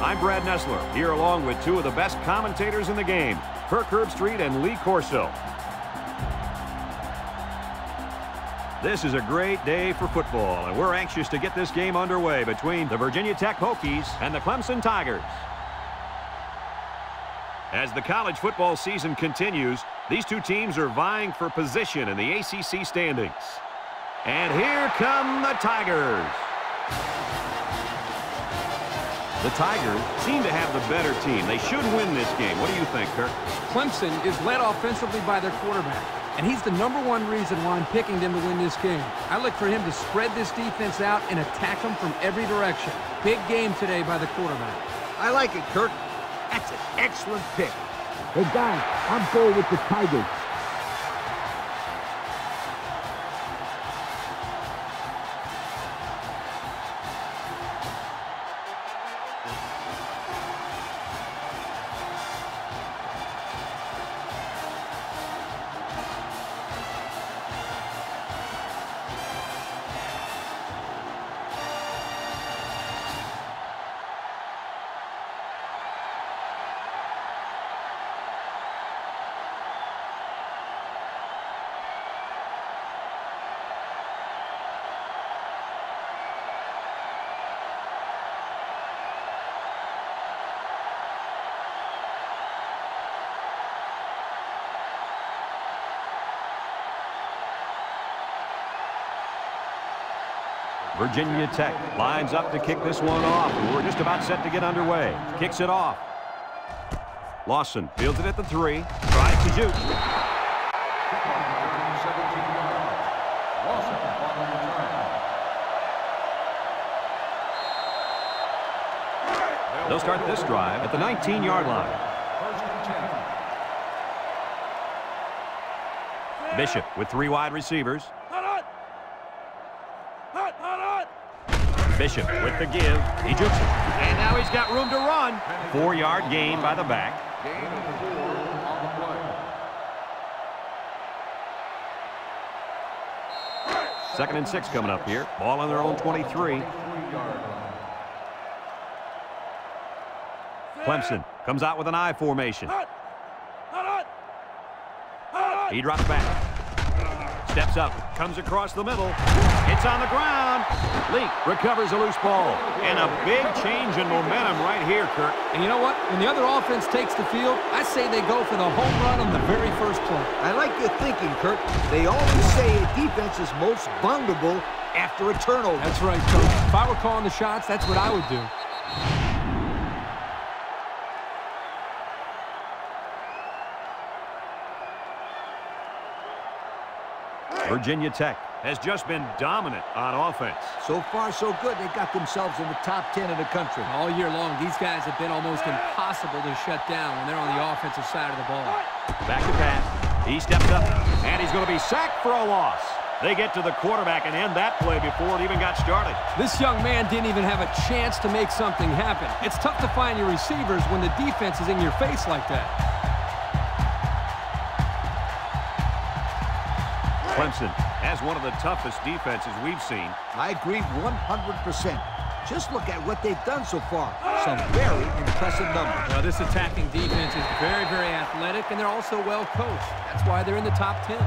I'm Brad Nessler, here along with two of the best commentators in the game, Kirk Herbstreit and Lee Corso. This is a great day for football, and we're anxious to get this game underway between the Virginia Tech Hokies and the Clemson Tigers. As the college football season continues, these two teams are vying for position in the ACC standings. And here come the Tigers. The Tigers seem to have the better team. They should win this game. What do you think, Kirk? Clemson is led offensively by their quarterback, and he's the #1 reason why I'm picking them to win this game. I look for him to spread this defense out and attack them from every direction. Big game today by the quarterback. I like it, Kirk. That's an excellent pick. Hey, guys, I'm going with the Tigers. Virginia Tech lines up to kick this one off. We're just about set to get underway. Kicks it off. Lawson fields it at the 3. Tries to shoot. They'll start this drive at the 19-yard line. Bishop with 3 wide receivers. Bishop with the give. He jukes it. And now he's got room to run. 4-yard gain by the back. Gain of 4 on the play. 2nd and 6 coming up here. Ball on their own 23. Clemson comes out with an I formation. He drops back. Steps up, comes across the middle. It's on the ground. Lee recovers a loose ball. And a big change in momentum right here, Kirk. And you know what? When the other offense takes the field, I say they go for the home run on the very first play. I like your thinking, Kirk. They always say a defense is most vulnerable after a turnover. That's right, Coach. If I were calling the shots, that's what I would do. Virginia Tech has just been dominant on offense. So far, so good. They got themselves in the top 10 in the country. All year long, these guys have been almost impossible to shut down when they're on the offensive side of the ball. Back to pass. He steps up, and he's going to be sacked for a loss. They get to the quarterback and end that play before it even got started. This young man didn't even have a chance to make something happen. It's tough to find your receivers when the defense is in your face like that. Clemson has one of the toughest defenses we've seen. I agree 100%. Just look at what they've done so far. Some very impressive numbers. Well, this attacking defense is very, very athletic, and they're also well coached. That's why they're in the top 10.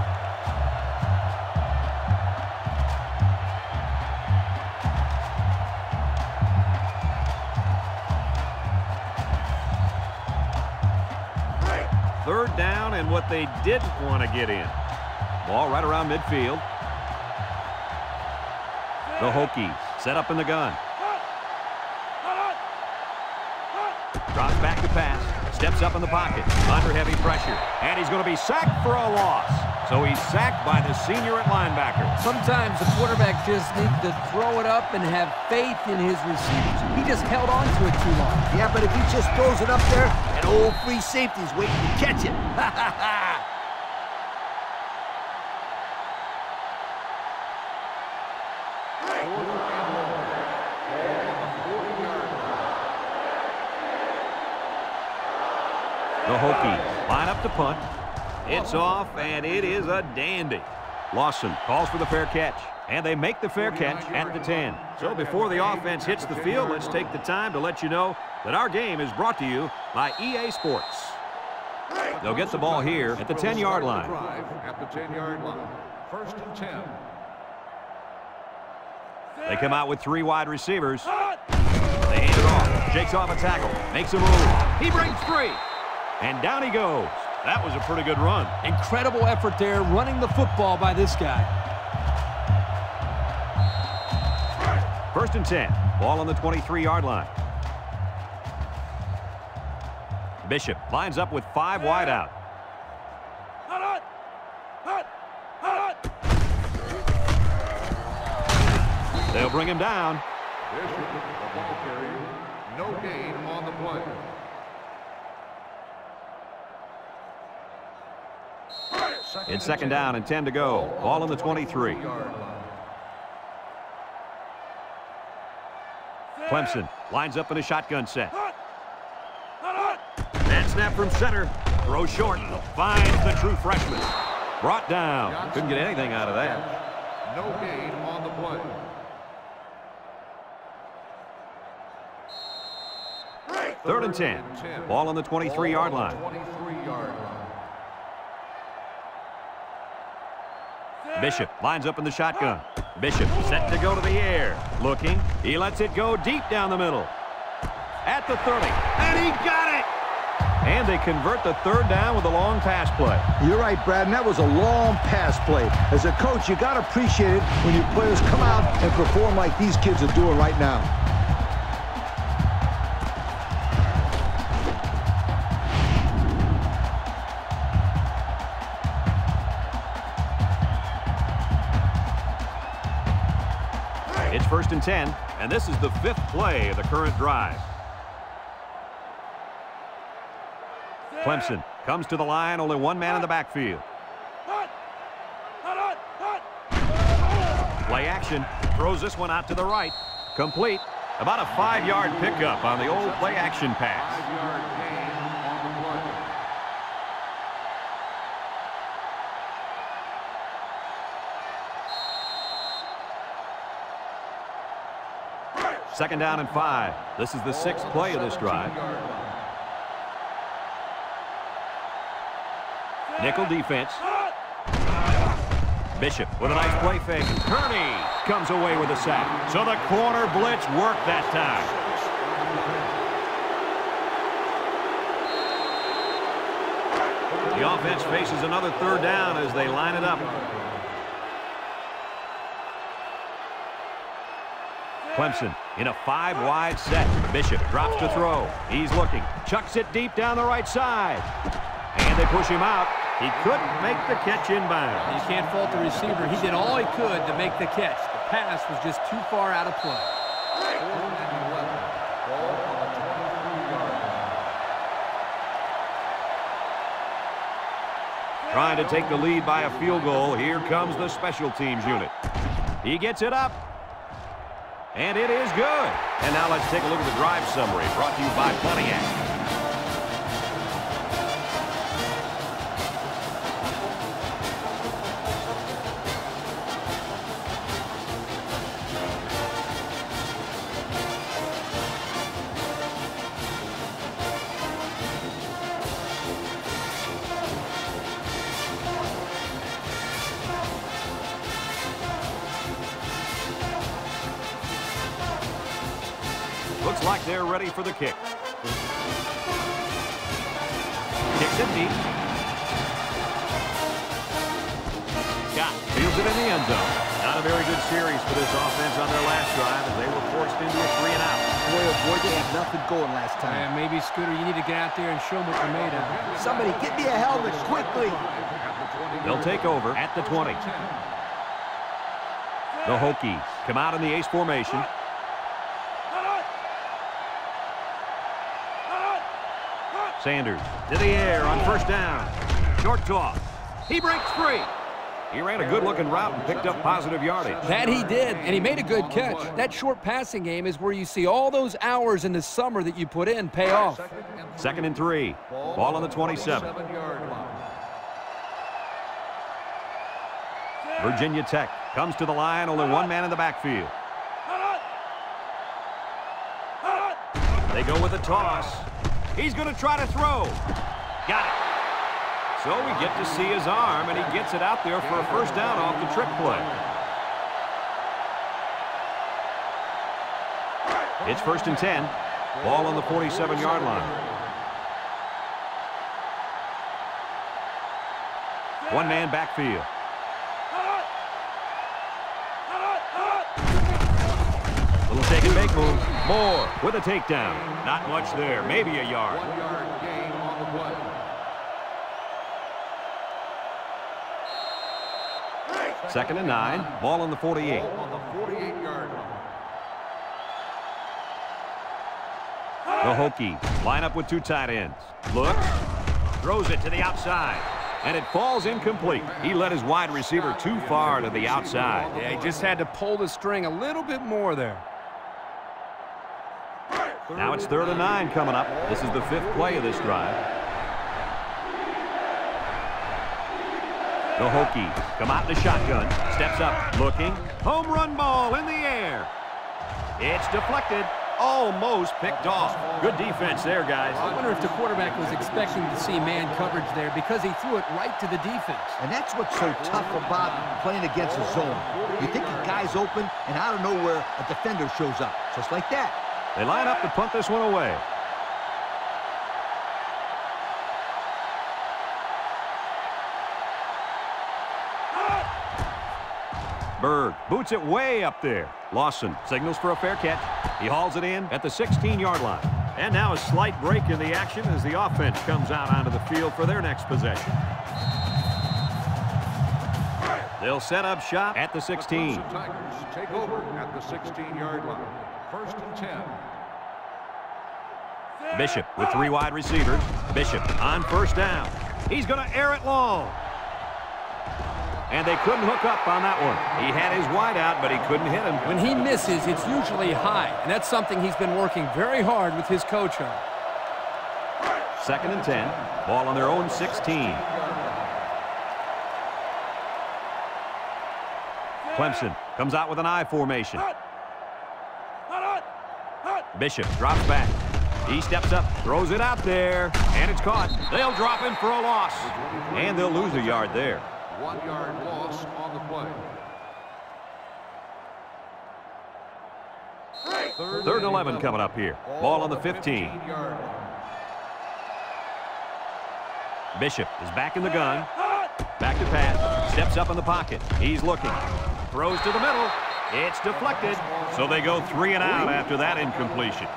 Third down and what they didn't want to get in. Ball right around midfield. The Hokies set up in the gun. Drops back to pass. Steps up in the pocket. Under heavy pressure. And he's going to be sacked for a loss. So he's sacked by the senior at linebacker. Sometimes the quarterback just needs to throw it up and have faith in his receivers. He just held on to it too long. Yeah, but if he just throws it up there, an old free safety's waiting to catch it. Ha, ha, ha. The Hokies line up to punt. It's off, and it is a dandy. Lawson calls for the fair catch. And they make the fair catch at the 10. So before the offense hits the field, let's take the time to let you know that our game is brought to you by EA Sports. They'll get the ball here at the 10-yard line. At the 10-yard line. 1st and 10. They come out with 3 wide receivers. They hand it off. Shakes off a tackle. Makes a move. He breaks free. And down he goes. That was a pretty good run. Incredible effort there running the football by this guy. 1st and 10. Ball on the 23-yard line. Bishop lines up with 5 wide out. They'll bring him down. Bishop, the ball carrier. No gain on the play. It's 2nd down and 10 to go. Ball on the 23. Clemson lines up in a shotgun set. And snap from center. Throw short. Finds the true freshman. Brought down. Couldn't get anything out of that. No gain on the play. 3rd and 10. Ball on the 23-yard line. 23-yard line. Bishop lines up in the shotgun. Bishop set to go to the air. Looking. He lets it go deep down the middle. At the 30. And he got it! And they convert the 3rd down with a long pass play. You're right, Brad, and that was a long pass play. As a coach, you got to appreciate it when your players come out and perform like these kids are doing right now. It's 1st and 10, and this is the 5th play of the current drive. Clemson comes to the line, only 1 man in the backfield. Play action, throws this one out to the right. Complete. About a 5-yard pickup on the old play action pass. 5-yard gain on the play. 2nd down and 5. This is the 6th play of this drive. Nickel defense. Bishop with a nice play fake. Kearney comes away with a sack. So the corner blitz worked that time. The offense faces another 3rd down as they line it up. Clemson in a 5-wide set. Bishop drops to throw. He's looking. Chucks it deep down the right side. And they push him out. He couldn't make the catch inbound. You can't fault the receiver. He did all he could to make the catch. The pass was just too far out of play. 4th and 11. Ball on the 23-yard line. Trying to take the lead by a field goal. Here comes the special teams unit. He gets it up. And it is good. And now let's take a look at the drive summary brought to you by Pontiac. Looks like they're ready for the kick. Kicks it deep. Scott fields it in the end zone. Not a very good series for this offense on their last drive as they were forced into a 3-and-out. Boy, oh boy, they had nothing going last time. And maybe, Scooter, you need to get out there and show them what you're made of. Somebody get me a helmet quickly. They'll take over at the 20. The Hokies come out in the ace formation. Sanders to the air on 1st down. Short toss. He breaks free. He ran a good-looking route and picked up positive yardage. That he did, and he made a good catch. That short passing game is where you see all those hours in the summer that you put in pay off. 2nd and 3. Ball on the 27. Virginia Tech Comes to the line, only one man in the backfield. They go with a toss. He's going to try to throw. Got it. So we get to see his arm, and he gets it out there for a first down off the trick play. It's 1st and 10. Ball on the 47-yard line. One man backfield. Little take and make move. Moore with a takedown. Not much there. Maybe a yard. 1 yard gain on the play. 2nd and 9. Ball on the 48. Ball on the 48-yard line. The Hokies line up with 2 tight ends. Looks, throws it to the outside, and it falls incomplete. He led his wide receiver too far to the outside. Yeah, he just had to pull the string a little bit more there. Now it's 3rd and 9 coming up. This is the 5th play of this drive. The Hokies come out in the shotgun. Steps up, looking. Home run ball in the air. It's deflected. Almost picked off. Good defense there, guys. I wonder if the quarterback was expecting to see man coverage there because he threw it right to the defense. And that's what's so tough about playing against a zone. You think the guy's open, and out of nowhere, a defender shows up. Just like that. They line up to punt this one away. Berg boots it way up there. Lawson signals for a fair catch. He hauls it in at the 16-yard line. And now a slight break in the action as the offense comes out onto the field for their next possession. They'll set up shop at the 16. The Clemson Tigers take over at the 16-yard line. 1st and 10. Bishop with 3 wide receivers. Bishop on 1st down. He's going to air it long. And they couldn't hook up on that one. He had his wide out, but he couldn't hit him. When he misses, it's usually high, and that's something he's been working very hard with his coach on. 2nd and 10. Ball on their own 16. Clemson comes out with an I formation. Bishop drops back. He steps up, throws it out there, and it's caught. They'll drop him for a loss, and they'll lose a yard there. 1 yard loss on the play. 3rd and 11 coming up here. Ball on the 15. Bishop is back in the gun. Back to pass. Steps up in the pocket. He's looking. Throws to the middle. It's deflected. So they go 3 and out after that incompletion.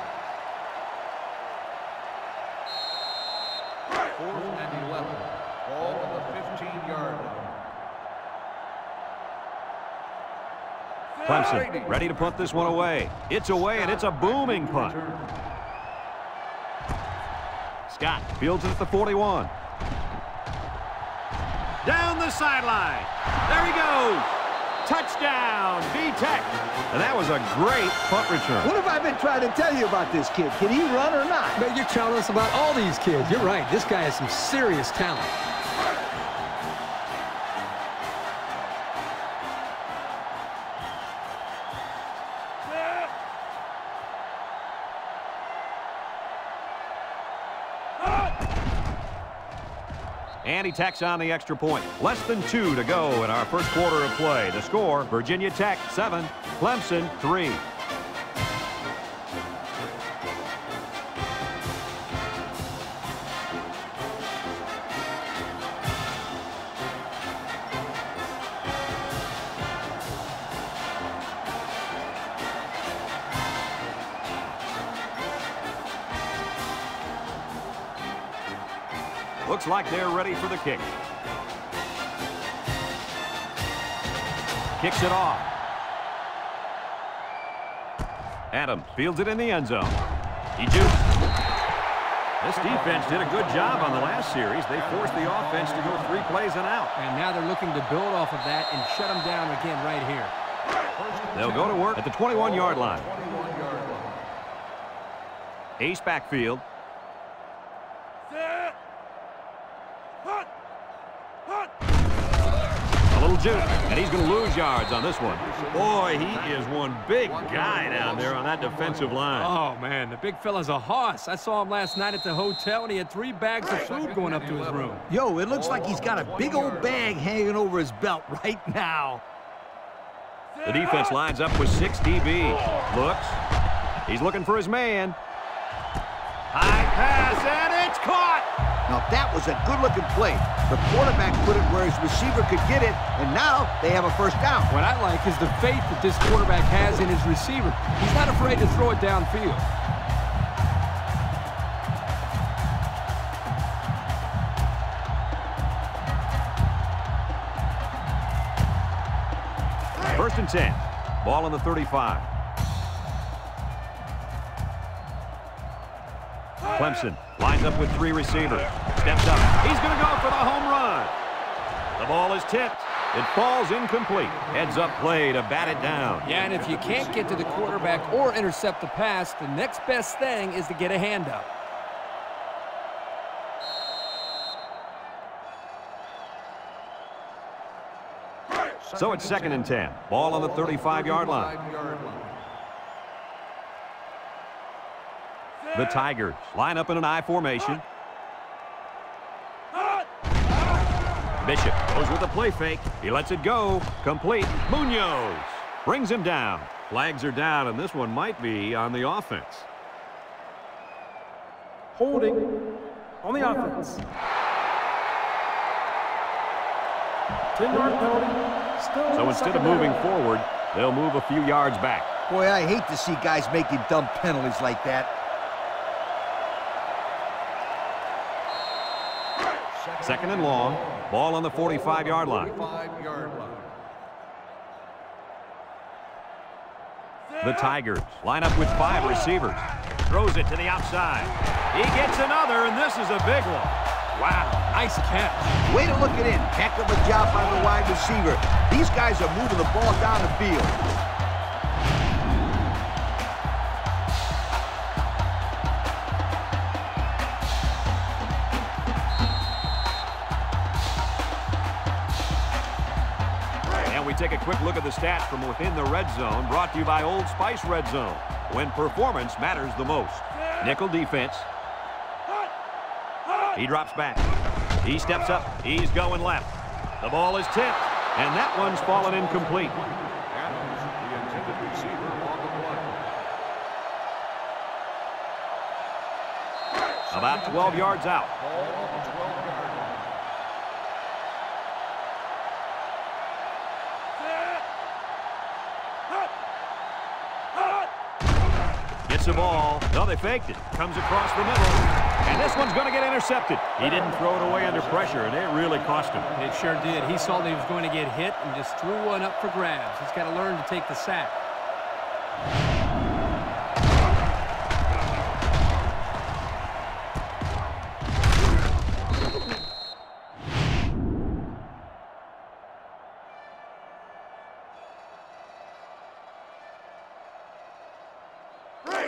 4th and 11. Ball on the 15-yard line. Clemson ready to punt this one away. It's away, and it's a booming punt. Scott fields it at the 41. Down the sideline. There he goes. Touchdown, B-Tech. And that was a great punt return. What have I been trying to tell you about this kid? Can he run or not? But you're telling us about all these kids. You're right. This guy has some serious talent. And he tacks on the extra point. Less than 2 to go in our first quarter of play. The score, Virginia Tech 7, Clemson 3. Looks like they're ready for the kick. Kicks it off. Adams fields it in the end zone. He jukes. This defense did a good job on the last series. They forced the offense to go 3 plays and out. And now they're looking to build off of that and shut them down again right here. They'll go to work at the 21-yard line. Ace backfield. A Little juke, and he's going to lose yards on this one. Boy, he is one big guy down there on that defensive line. Oh, man, the big fella's a hoss. I saw him last night at the hotel, and he had 3 bags of food going up to his room. Yo, it looks like he's got a big old bag hanging over his belt right now. The defense lines up with 6 DBs. Looks. He's looking for his man. High pass, and it's caught. Now, that was a good-looking play. The quarterback put it where his receiver could get it, and now they have a first down. What I like is the faith that this quarterback has in his receiver. He's not afraid to throw it downfield. First and 10. Ball on the 35. Clemson lines up with 3 receivers. Steps up. He's going to go for the home run. The ball is tipped. It falls incomplete. Heads up play to bat it down. Yeah, and if you can't get to the quarterback or intercept the pass, the next best thing is to get a hand up. So it's second and 10. Ball on the 35-yard line. The Tigers line up in an I formation. Bishop goes with a play fake. He lets it go. Complete. Munoz brings him down. Flags are down, and this one might be on the offense. Holding on the offense. 10-yard penalty. Still So instead of moving forward, they'll move a few yards back. Boy, I hate to see guys making dumb penalties like that. Second and long. Ball on the 45-yard line. The Tigers line up with 5 receivers. Throws it to the outside. He gets another, and this is a big one. Wow, nice catch. Way to look it in. Heck of a job by the wide receiver. These guys are moving the ball down the field. Take a quick look at the stats from within the red zone, brought to you by Old Spice Red Zone, when performance matters the most. Nickel defense. He drops back. He steps up. He's going left. The ball is tipped, and that one's fallen incomplete. About 12 yards out. The ball. No, they faked it. Comes across the middle. And this one's going to get intercepted. He didn't throw it away under pressure, and it really cost him. It sure did. He saw that he was going to get hit and just threw one up for grabs. He's got to learn to take the sack.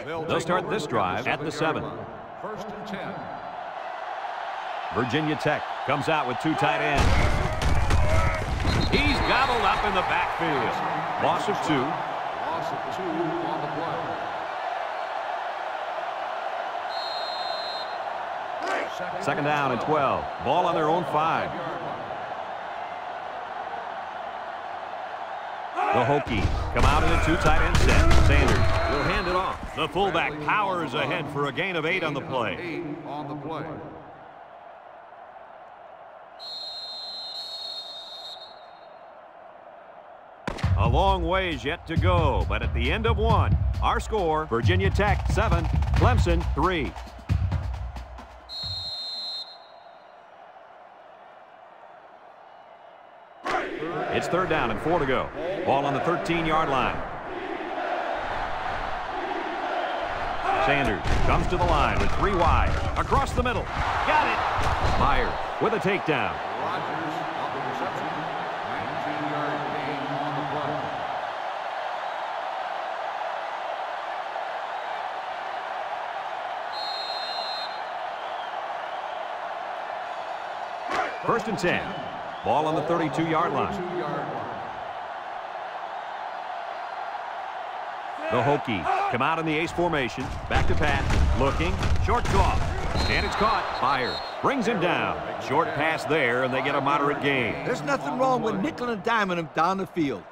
They'll start this drive at the 7. First and 10. Virginia Tech comes out with 2 tight ends. He's gobbled up in the backfield. Loss of 2. Loss of 2 on the play. Second down and 12. Ball on their own 5. The Hokies come out in a 2 tight end set. Sanders will hand it off. The fullback powers ahead for a gain of 8 on the play. 8 on the play. A long ways yet to go, but at the end of 1, our score, Virginia Tech 7, Clemson 3. It's third down and 4 to go. Ball on the 13-yard line. Sanders comes to the line with 3 wide. Across the middle. Got it. Myers with a takedown. Rodgers on the reception. 19-yard gain on the play. First and 10. Ball on the 32-yard line. The Hokies come out in the ace formation. Back to pass. Looking. Short off. And it's caught. Fires. Brings him down. Short pass there, and they get a moderate gain. There's nothing wrong with nickel and diming him down the field.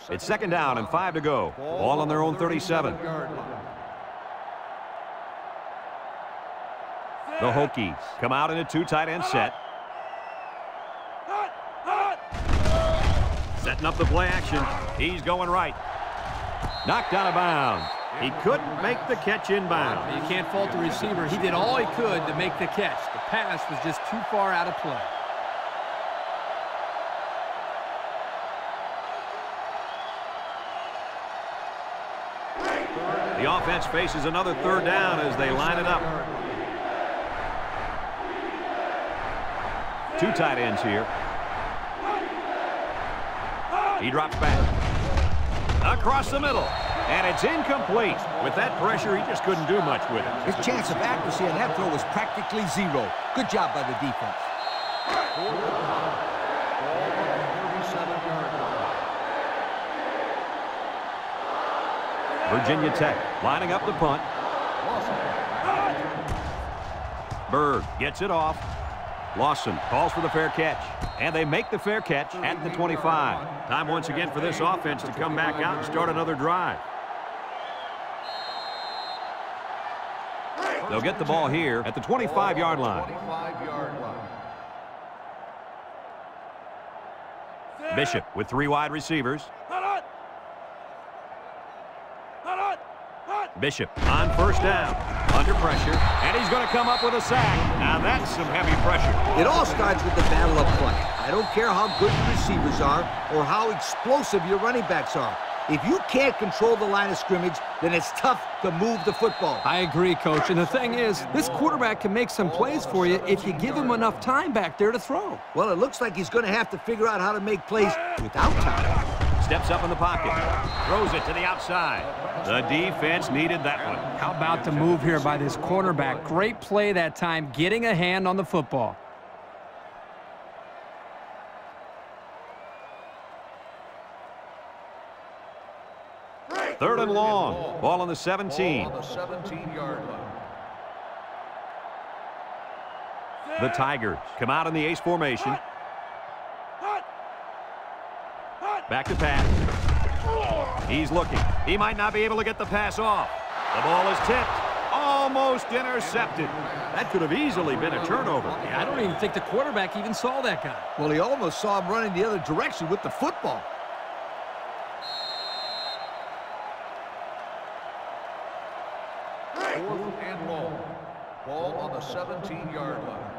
It's second down and 5 to go. Ball on their own 37. The Hokies come out in a 2 tight end set. Setting up the play action. He's going right. Knocked out of bounds. He couldn't make the catch inbound. You can't fault the receiver. He did all he could to make the catch. The pass was just too far out of play. The offense faces another third down as they line it up. 2 tight ends here. He drops back. Across the middle. And it's incomplete. With that pressure, he just couldn't do much with it. His chance of accuracy on that throw was practically 0. Good job by the defense. Virginia Tech lining up the punt. Bird gets it off. Lawson calls for the fair catch. And they make the fair catch at the 25. Time once again for this offense to come back out and start another drive. They'll get the ball here at the 25-yard line. Bishop with 3 wide receivers. Bishop on first down, under pressure, and he's going to come up with a sack. Now that's some heavy pressure. It all starts with the battle up front. I don't care how good your receivers are or how explosive your running backs are. If you can't control the line of scrimmage, then it's tough to move the football. I agree, Coach. And the thing is, this quarterback can make some plays for you if you give him enough time back there to throw. Well, it looks like he's going to have to figure out how to make plays without time. Steps up in the pocket. Throws it to the outside. The defense needed that one. How about the move here by this cornerback? Great play that time, getting a hand on the football. Third and long. Ball on the 17. On the 17-yard line. The Tigers come out in the ace formation. Back to pass. He's looking. He might not be able to get the pass off. The ball is tipped. Almost intercepted. That could have easily been a turnover. Yeah, I don't even think the quarterback even saw that guy. Well, he almost saw him running the other direction with the football. Fourth and long. Ball on the 17-yard line.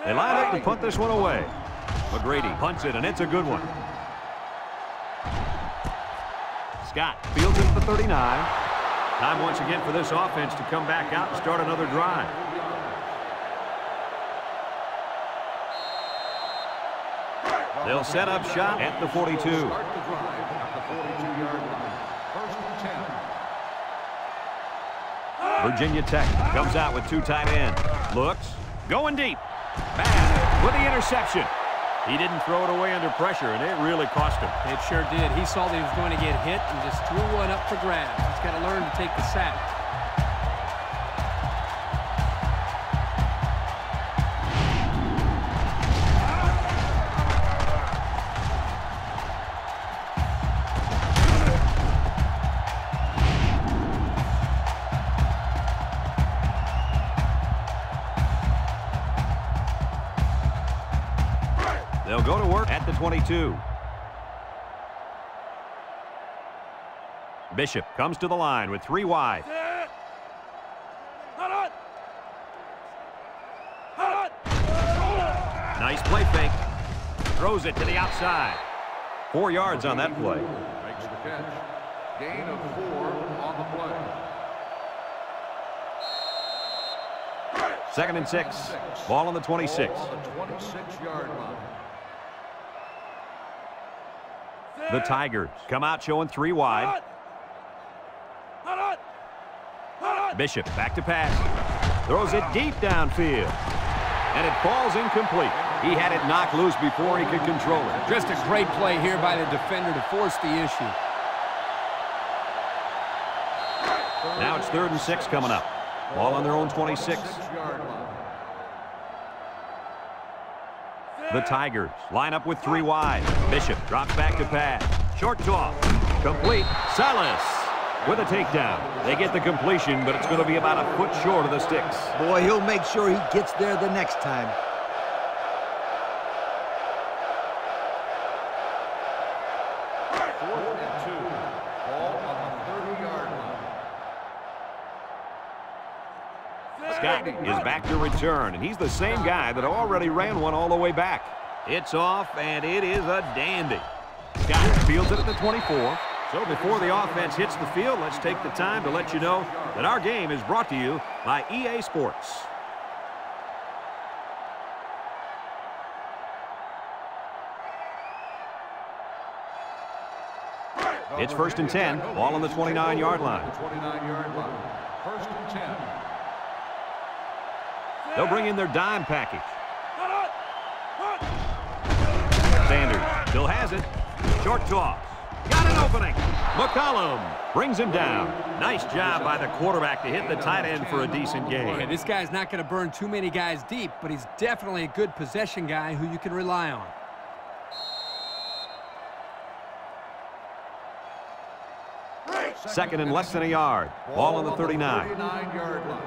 They line up to punt this one away. McGrady punts it, and it's a good one. Scott fields it at the 39. Time once again for this offense to come back out and start another drive. They'll set up shop at the 42. Start the drive at the 42-yard line. First and 10. Virginia Tech comes out with 2 tight ends. Looks, going deep. Bass with the interception. He didn't throw it away under pressure, and it really cost him. It sure did. He saw that he was going to get hit and just threw one up for grabs. He's got to learn to take the sack. They'll go to work at the 22. Bishop comes to the line with 3 wide. Nice play fake. Throws it to the outside. 4 yards on that play. Makes the catch. Gain of 4 on the play. Second and 6. Ball on the 26. Ball on the 26-yard line. The Tigers come out showing 3 wide. Bishop back to pass. Throws it deep downfield. And it falls incomplete. He had it knocked loose before he could control it. Just a great play here by the defender to force the issue. Now it's 3rd and 6 coming up. Ball on their own 26. The Tigers line up with 3 wide. Bishop drops back to pass. Short toss. Complete. Salas with a takedown. They get the completion, but it's going to be about a foot short of the sticks. Boy, he'll make sure he gets there the next time. Scott is back to return, and he's the same guy that already ran one all the way back. It's off, and it is a dandy. Scott fields it at the 24. So before the offense hits the field, let's take the time to let you know that our game is brought to you by EA Sports. It's 1st and 10. Ball on the 29-yard line. 1st and 10. They'll bring in their dime package. Sanders still has it. Short toss. Got an opening. McCollum brings him down. Nice job by the quarterback to hit the tight end for a decent gain. Yeah, this guy's not going to burn too many guys deep, but he's definitely a good possession guy who you can rely on. Second and less than a yard. Ball on the 39. 39-yard line.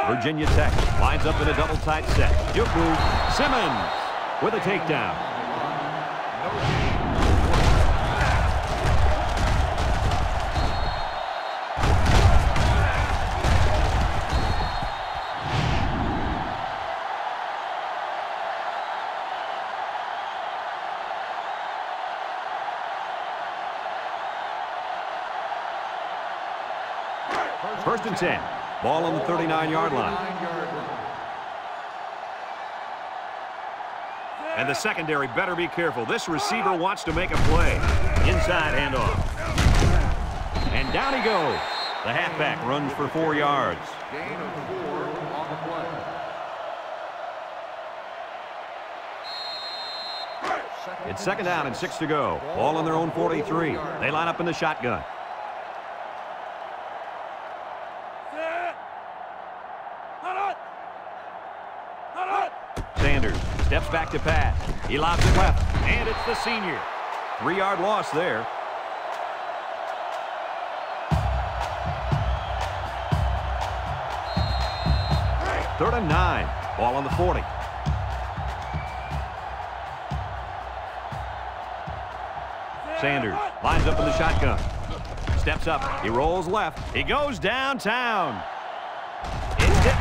Virginia Tech lines up in a double tight set. Juku Simmons with a takedown. First and 10. Ball on the 39-yard line. And the secondary better be careful. This receiver wants to make a play. Inside handoff. And down he goes. The halfback runs for 4 yards. Gain of 4 on the play. It's 2nd down and 6 to go. Ball on their own 43. They line up in the shotgun. Sanders steps back to pass. He lobs it left, and it's the senior. 3-yard loss there. Third and 9. Ball on the 40. Sanders lines up in the shotgun. Steps up. He rolls left. He goes downtown. It's hit,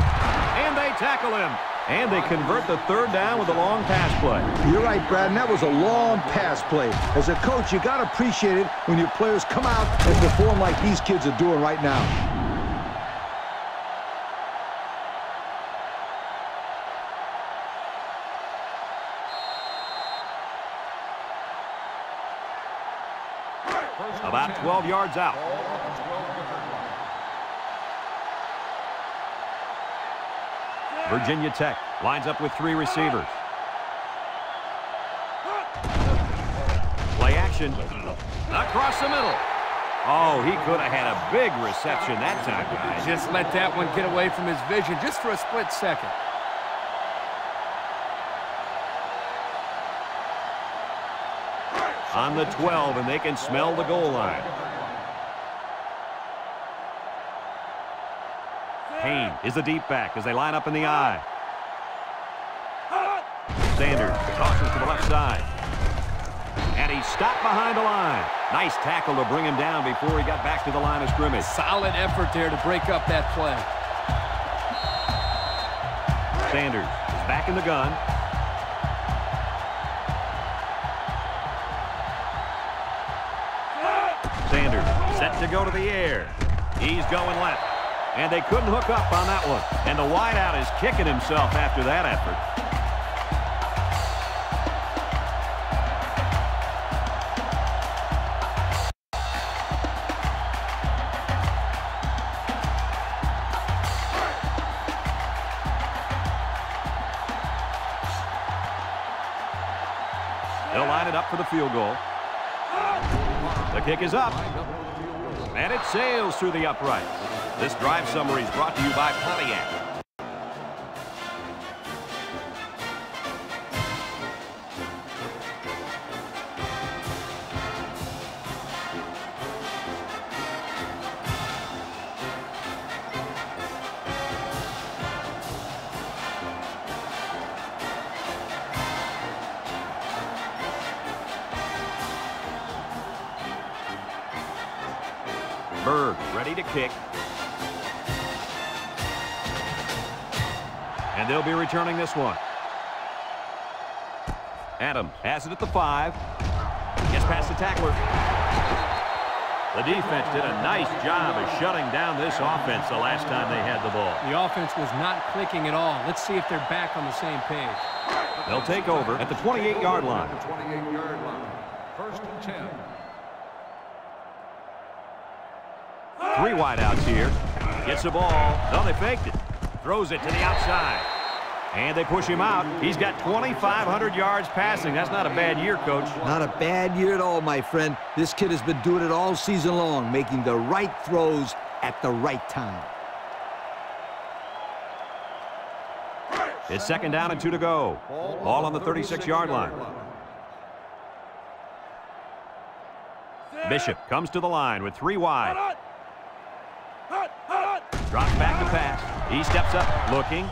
and they tackle him. And they convert the 3rd down with a long pass play. You're right, Brad, and that was a long pass play. As a coach, you got to appreciate it when your players come out and perform like these kids are doing right now. About 12 yards out. Virginia Tech lines up with 3 receivers. Play action. Across the middle. Oh, he could have had a big reception that time, guys. Just let that one get away from his vision just for a split second. On the 12, and they can smell the goal line. Payne is the deep back as they line up in the I. Sanders tosses to the left side. And he stopped behind the line. Nice tackle to bring him down before he got back to the line of scrimmage. Solid effort there to break up that play. Sanders is back in the gun. Sanders set to go to the air. He's going left. And they couldn't hook up on that one. And the wideout is kicking himself after that effort. line it up for the field goal. The kick is up. And it sails through the uprights. This drive summary is brought to you by Pontiac. Berg ready to kick. And they'll be returning this one. Adams has it at the 5. Gets past the tackler. The defense did a nice job of shutting down this offense the last time they had the ball. The offense was not clicking at all. Let's see if they're back on the same page. They'll take over at the 28-yard line. The 28-yard line. First and 10. 3 wideouts here. Gets the ball. No, they faked it. Throws it to the outside. And they push him out. He's got 2,500 yards passing. That's not a bad year, Coach. Not a bad year at all, my friend. This kid has been doing it all season long, making the right throws at the right time. It's 2nd down and 2 to go. Ball on the 36-yard line. Bishop comes to the line with 3 wide. Drops back to pass. He steps up, looking.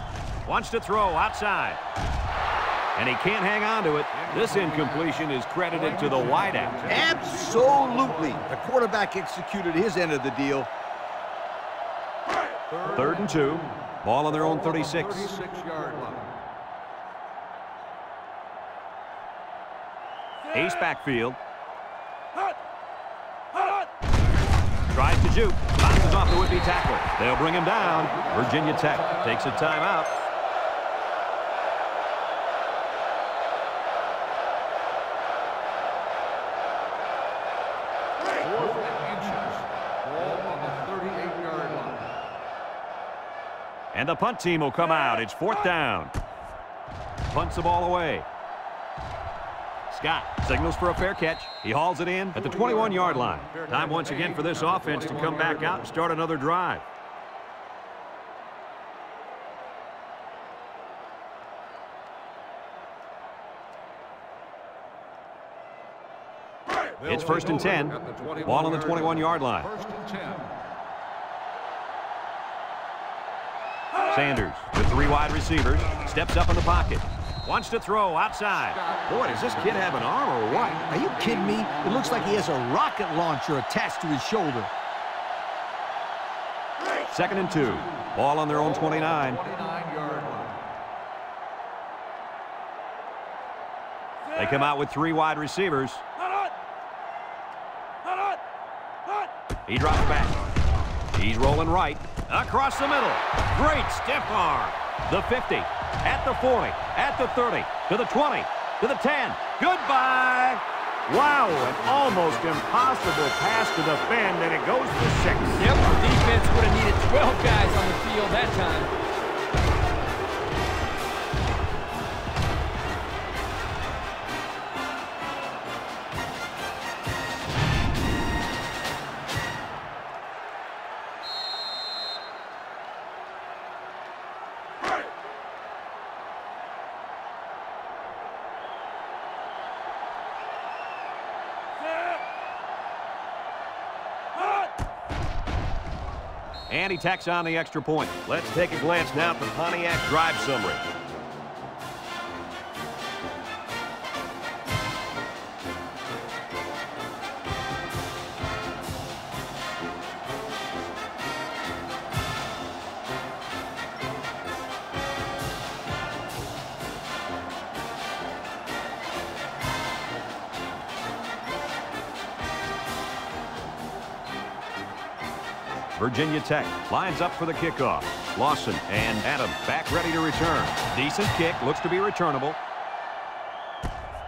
Wants to throw outside. And he can't hang on to it. This incompletion is credited to the wideout. Absolutely. The quarterback executed his end of the deal. 3rd and 2. Ball on their own 36. 36-yard line. Ace backfield. Tries to juke. Bounces off the would-be tackle. They'll bring him down. Virginia Tech takes a timeout. And the punt team will come out. It's 4th down. Punts the ball away. Scott signals for a fair catch. He hauls it in at the 21-yard line. Time once again for this offense to come back out and start another drive. It's 1st and 10. Ball on the 21-yard line. 1st and 10. Sanders with 3 wide receivers. Steps up in the pocket. Wants to throw outside. Boy, does this kid have an arm or what? Are you kidding me? It looks like he has a rocket launcher attached to his shoulder. 2nd and 2. Ball on their own 29. 29-yard line. They come out with 3 wide receivers. He drops back. He's rolling right. Across the middle. Great stiff arm. The 50. At the 40. At the 30. To the 20. To the 10. Goodbye. Wow, an almost impossible pass to defend, and it goes to 6. Yep, the defense would have needed 12 guys on the field that time. And he tacks on the extra point. Let's take a glance now at the Pontiac drive summary. Virginia Tech lines up for the kickoff. Lawson and Adams back ready to return. Decent kick, looks to be returnable.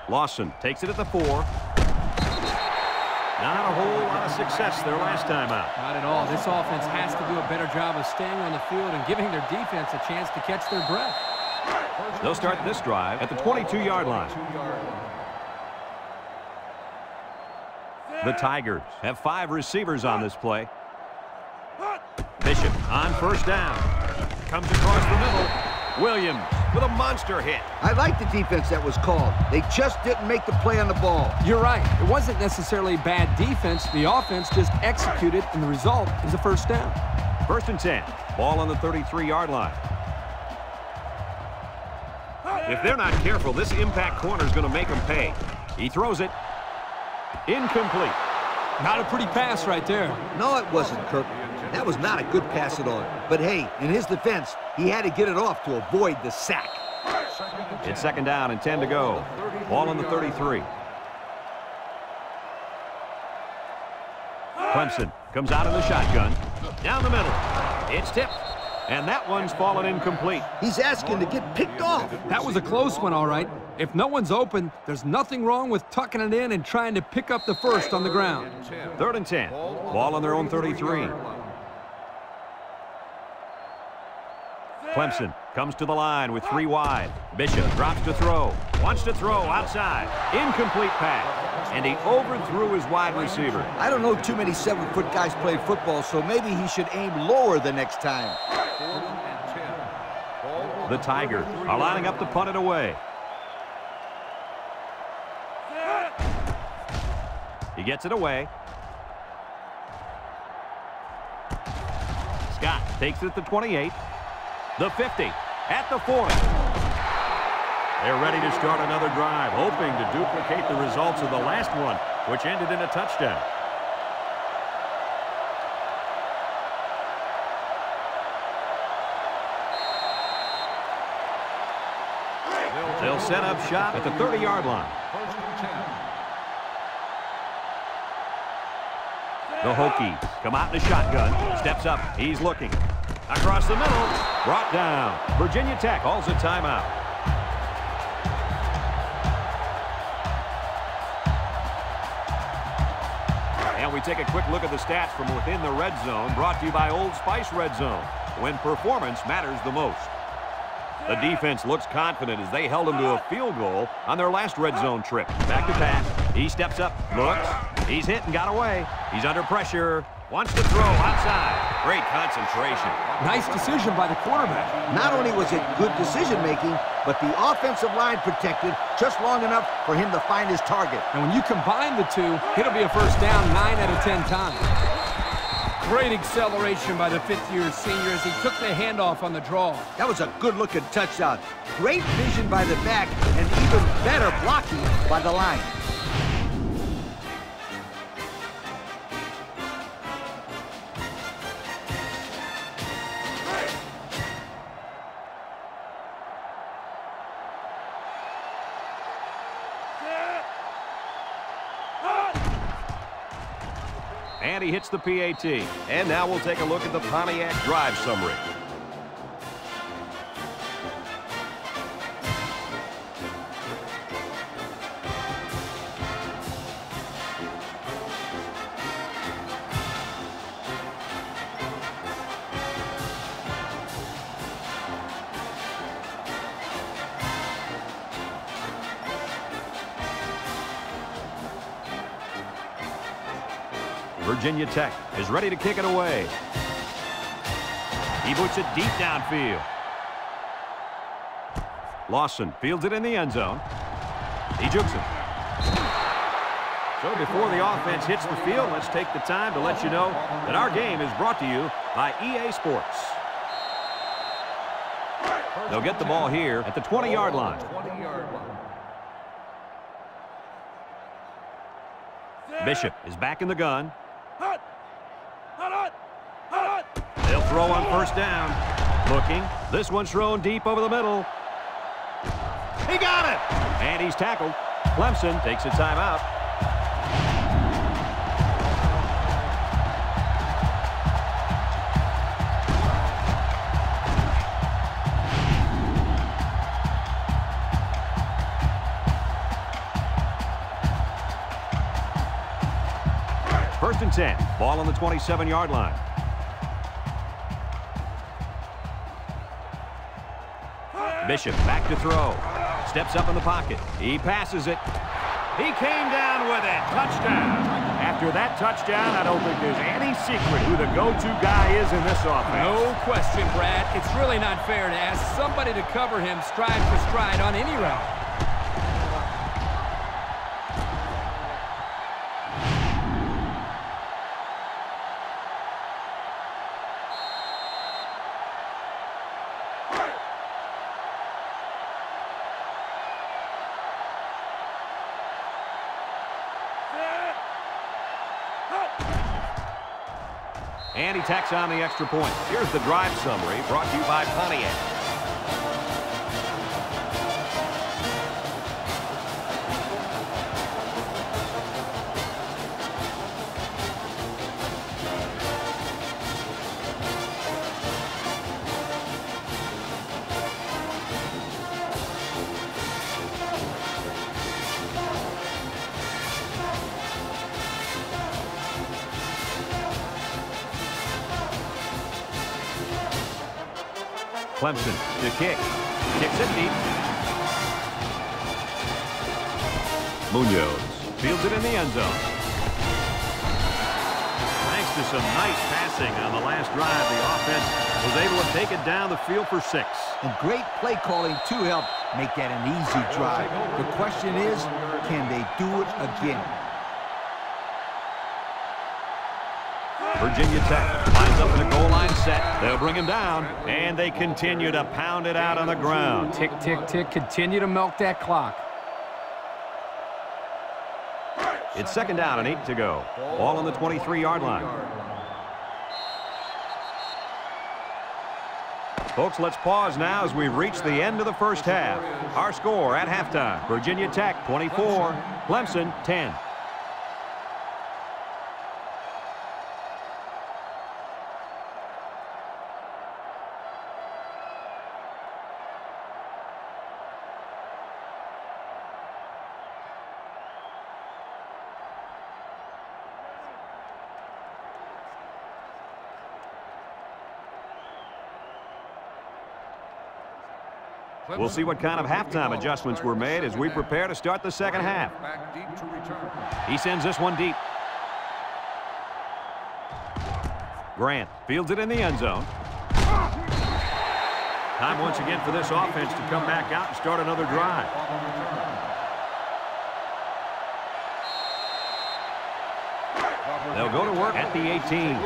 Lawson takes it at the 4. Not a whole lot of success their last time out. Not at all. This offense has to do a better job of staying on the field and giving their defense a chance to catch their breath. They'll start this drive at the 22-yard line. The Tigers have 5 receivers on this play. Bishop on first down. Comes across the middle. Williams with a monster hit. I like the defense that was called. They just didn't make the play on the ball. You're right. It wasn't necessarily bad defense. The offense just executed, and the result is a first down. 1st and 10. Ball on the 33-yard line. If they're not careful, this impact corner is going to make them pay. He throws it. Incomplete. Not a pretty pass right there. No, it wasn't, Kirk. That was not a good pass at all. But hey, in his defense, he had to get it off to avoid the sack. It's 2nd down and 10 to go. Ball on the 33. Clemson comes out in the shotgun. Down the middle. It's tipped. And that one's fallen incomplete. He's asking to get picked off. That was a close one, all right. If no one's open, there's nothing wrong with tucking it in and trying to pick up the first on the ground. 3rd and 10. Ball on their own 33. Clemson comes to the line with 3 wide. Bishop drops to throw. Wants to throw outside. Incomplete pass. And he overthrew his wide receiver. I don't know too many 7-foot guys play football, so maybe he should aim lower the next time. The Tigers are lining up to punt it away. He gets it away. Scott takes it at the 28. The 50, at the 40. They're ready to start another drive, hoping to duplicate the results of the last one, which ended in a touchdown. They'll set up shop at the 30-yard line. The Hokies come out in a shotgun. Steps up. He's looking. Across the middle. Brought down. Virginia Tech calls a timeout. And we take a quick look at the stats from within the red zone, brought to you by Old Spice Red Zone, when performance matters the most. The defense looks confident as they held him to a field goal on their last red zone trip. Back to pass. He steps up, looks. He's hit and got away. He's under pressure. Wants to throw outside. Great concentration. Nice decision by the quarterback. Not only was it good decision-making, but the offensive line protected just long enough for him to find his target. And when you combine the two, it'll be a first down 9 out of 10 times. Great acceleration by the 5th-year senior as he took the handoff on the draw. That was a good-looking touchdown. Great vision by the back and even better blocking by the line. And he hits the PAT. And now we'll take a look at the Pontiac drive summary. Virginia Tech is ready to kick it away. He boots it deep downfield. Lawson fields it in the end zone. He jukes it. So before the offense hits the field, let's take the time to let you know that our game is brought to you by EA Sports. They'll get the ball here at the 20-yard line. Bishop is back in the gun. They'll throw on first down. Looking. This one's thrown deep over the middle. He got it! And he's tackled. Clemson takes a timeout. First and 10. Ball on the 27-yard line. Bishop back to throw. Steps up in the pocket. He passes it. He came down with it. Touchdown. After that touchdown, I don't think there's any secret who the go-to guy is in this offense. No question, Brad. It's really not fair to ask somebody to cover him stride for stride on any route. And he tacks on the extra point. Here's the drive summary brought to you by Pontiac. Clemson to kick. Kicks it deep. Munoz fields it in the end zone. Thanks to some nice passing on the last drive, the offense was able to take it down the field for 6. And great play calling to help make that an easy drive. The question is, can they do it again? Virginia Tech lines up in a goal line set. They'll bring him down, and they continue to pound it out on the ground. Tick, tick, tick. Continue to milk that clock. It's 2nd down and 8 to go. Ball on the 23-yard line. Folks, let's pause now as we've reached the end of the first half. Our score at halftime, Virginia Tech 24, Clemson 10. We'll see what kind of halftime adjustments were made as we prepare to start the second half. He sends this one deep. Grant fields it in the end zone. Time once again for this offense to come back out and start another drive. They'll go to work at the 18.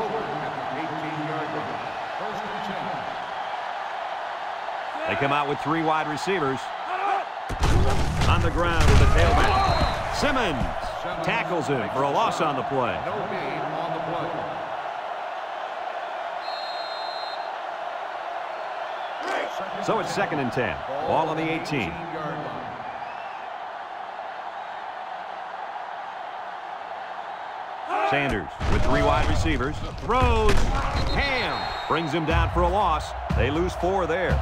They come out with 3 wide receivers. On the ground with the tailback. Simmons tackles him for a loss on the play. No gain on the play. So it's 2nd and 10. Ball on the 18. Sanders with 3 wide receivers. Throws. Ham brings him down for a loss. They lose 4 there.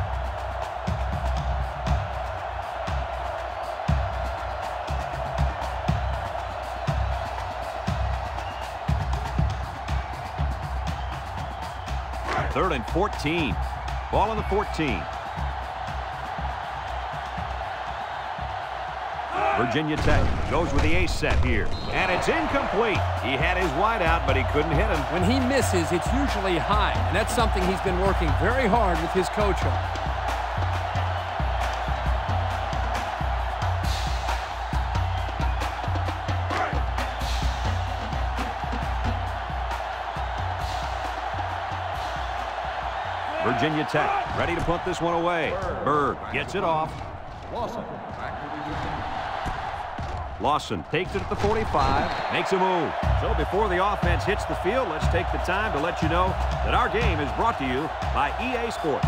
Third and 14. Ball on the 14. Virginia Tech goes with the ace set here. And it's incomplete. He had his wide out, but he couldn't hit him. When he misses, it's usually high, and that's something he's been working very hard with his coach on. Virginia Tech ready to punt this one away. Berg gets it off. Lawson takes it at the 45, makes a move. So before the offense hits the field, let's take the time to let you know that our game is brought to you by EA Sports.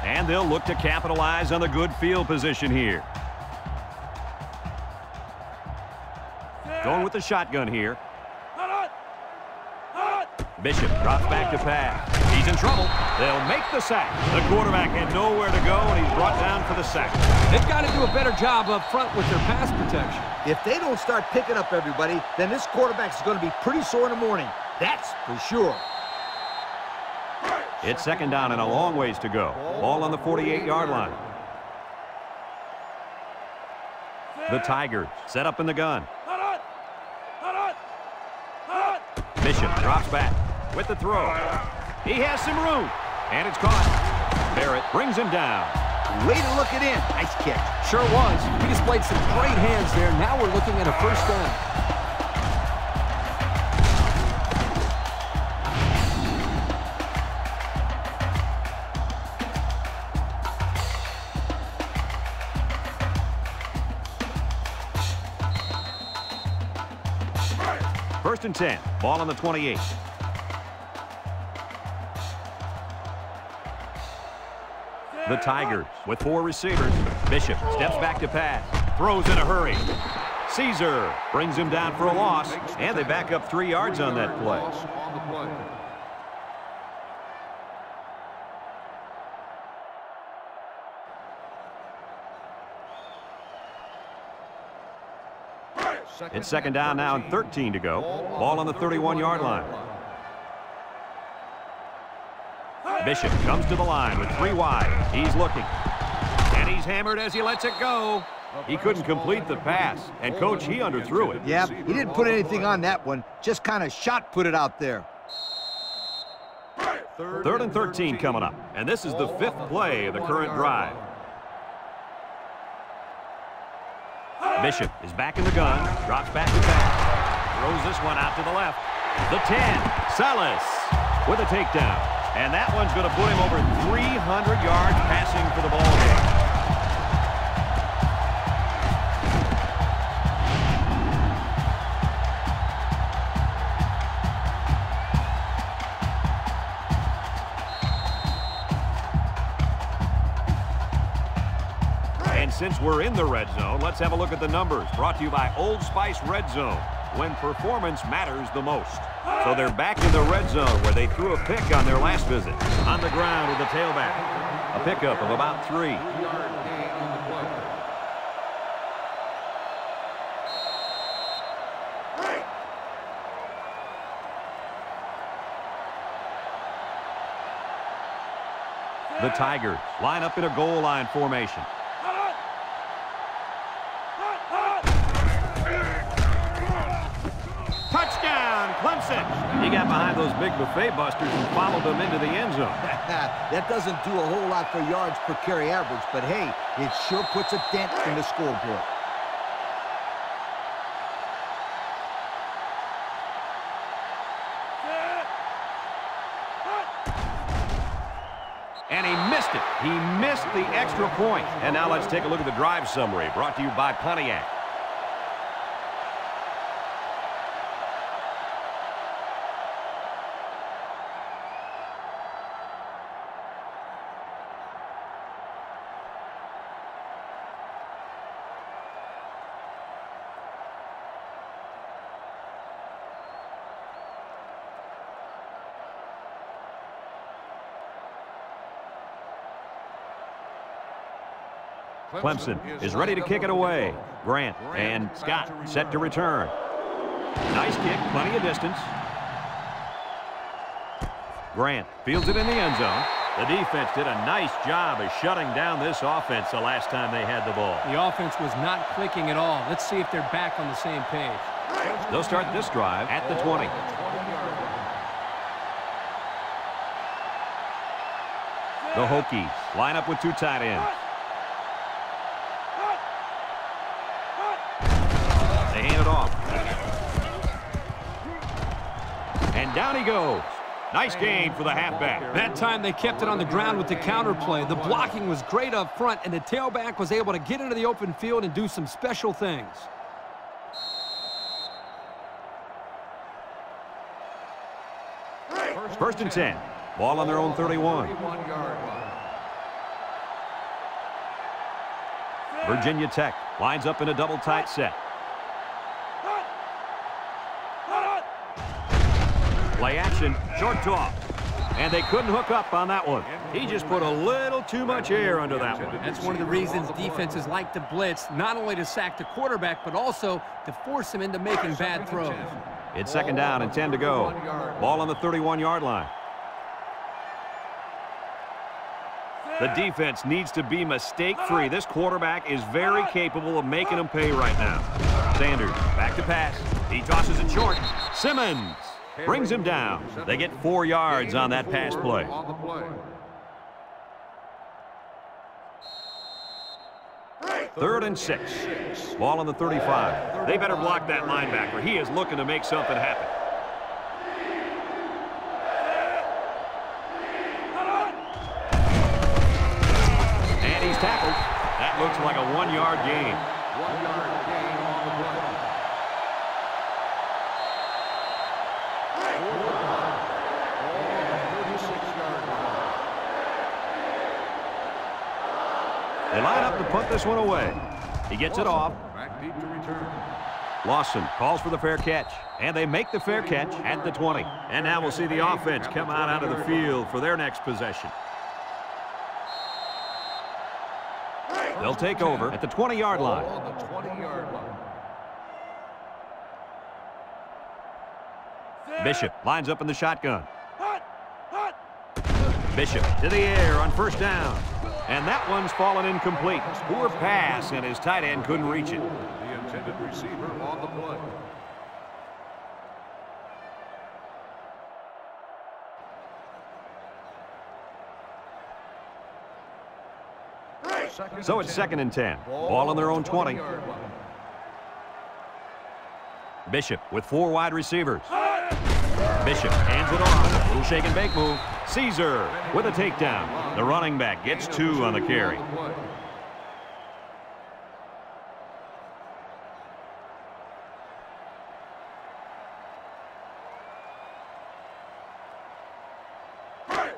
And they'll look to capitalize on the good field position here. Going with the shotgun here. Bishop drops back to pass. He's in trouble. They'll make the sack. The quarterback had nowhere to go, and he's brought down for the sack. They've got to do a better job up front with their pass protection. If they don't start picking up everybody, then this quarterback is going to be pretty sore in the morning. That's for sure. It's second down and a long ways to go. Ball on the 48-yard line. The Tigers set up in the gun. Bishop drops back with the throw. He has some room, and it's caught. Barrett brings him down. Way to look it in. Nice catch. Sure was. He displayed some great hands there. Now we're looking at a first down. First and 10. Ball on the 28. The Tigers with 4 receivers. Bishop steps back to pass. Throws in a hurry. Caesar brings him down for a loss. And they back up 3 yards on that play. It's second down now and 13 to go. Ball on the 31-yard line. Bishop comes to the line with 3 wide. He's looking. And he's hammered as he lets it go. He couldn't complete the pass. And, Coach, he underthrew it. Yeah, he didn't put anything on that one. Just kind of shot put it out there. Third and 13 coming up. And this is the 5th play of the current drive. Bishop is back in the gun, drops back to back, throws this one out to the left. The 10, Salas with a takedown. And that one's going to put him over 300 yards passing for the ball game. And since we're in the red zone, let's have a look at the numbers. Brought to you by Old Spice Red Zone, when performance matters the most. So they're back in the red zone where they threw a pick on their last visit. On the ground with the tailback. A pickup of about 3. The Tigers line up in a goal line formation. Touchdown, Clemson! He got behind those big buffet busters and followed them into the end zone. That doesn't do a whole lot for yards per carry average, but hey, it sure puts a dent in the scoreboard. And he missed it. He missed the extra point. And now let's take a look at the drive summary brought to you by Pontiac. Clemson is ready to kick it away. Grant and Scott set to return. Nice kick, plenty of distance. Grant fields it in the end zone. The defense did a nice job of shutting down this offense the last time they had the ball. The offense was not clicking at all. Let's see if they're back on the same page. They'll start this drive at the 20. The Hokies line up with 2 tight ends. They hand it off. And down he goes. Nice gain for the halfback. That time they kept it on the ground with the counter play. The blocking was great up front, and the tailback was able to get into the open field and do some special things. First and 10. Ball on their own 31. Virginia Tech lines up in a double tight set. Play action, short toss. And they couldn't hook up on that one. He just put a little too much air under that one. That's one of the reasons defenses like to blitz, not only to sack the quarterback, but also to force him into making bad throws. It's second down and 10 to go. Ball on the 31-yard line. The defense needs to be mistake-free. This quarterback is very capable of making them pay right now. Sanders, back to pass. He tosses it short. Simmons brings him down. They get 4 yards on that pass play. Third and 6. Ball on the 35. They better block that linebacker. He is looking to make something happen. And he's tackled. That looks like a 1-yard gain. 1-yard gain on the play. They line up to punt this one away. He gets it off. Back deep to return. Lawson calls for the fair catch, and they make the fair catch at the 20. And now we'll see the offense come out of the field for their next possession. They'll take over at the 20-yard line. On the 20-yard line. Bishop lines up in the shotgun. Bishop to the air on first down. And that one's fallen incomplete. Poor pass, and his tight end couldn't reach it. The intended receiver on the play. So it's 2nd and 10. Ball on their own 20. Bishop with 4 wide receivers. Bishop hands it off. Little shake and bake move. Caesar with a takedown. The running back gets 2 on the carry.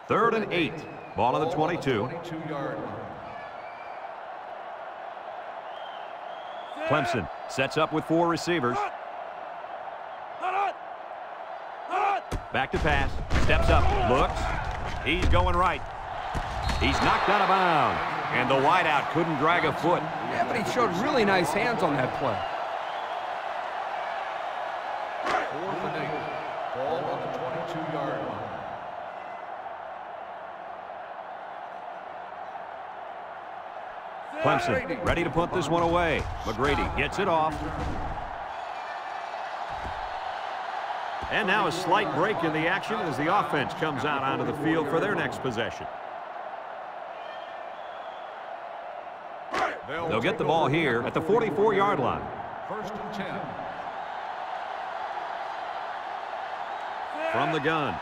Third and 8. Ball on the 22. 22-yard line. Clemson sets up with 4 receivers. Back to pass. Steps up. Looks. He's going right. He's knocked out of bounds. And the wideout couldn't drag a foot. Yeah, but he showed really nice hands on that play. 4th and 8. Ball on the 22-yard line. Clemson ready to punt this one away. McGrady gets it off. And now a slight break in the action as the offense comes out onto the field for their next possession. They'll get the ball here at the 44-yard line. 1st and 10. From the gun.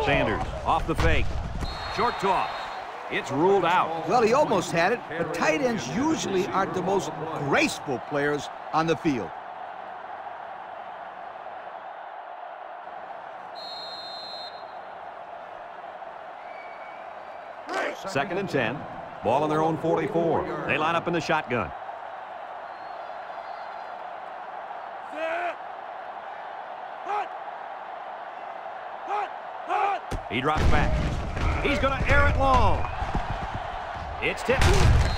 Sanders off the fake. Short toss. It's ruled out. Well, he almost had it, but tight ends usually aren't the most graceful players on the field. Second and 10. Ball on their own 44. They line up in the shotgun. He drops back. He's going to air it long. It's tipped,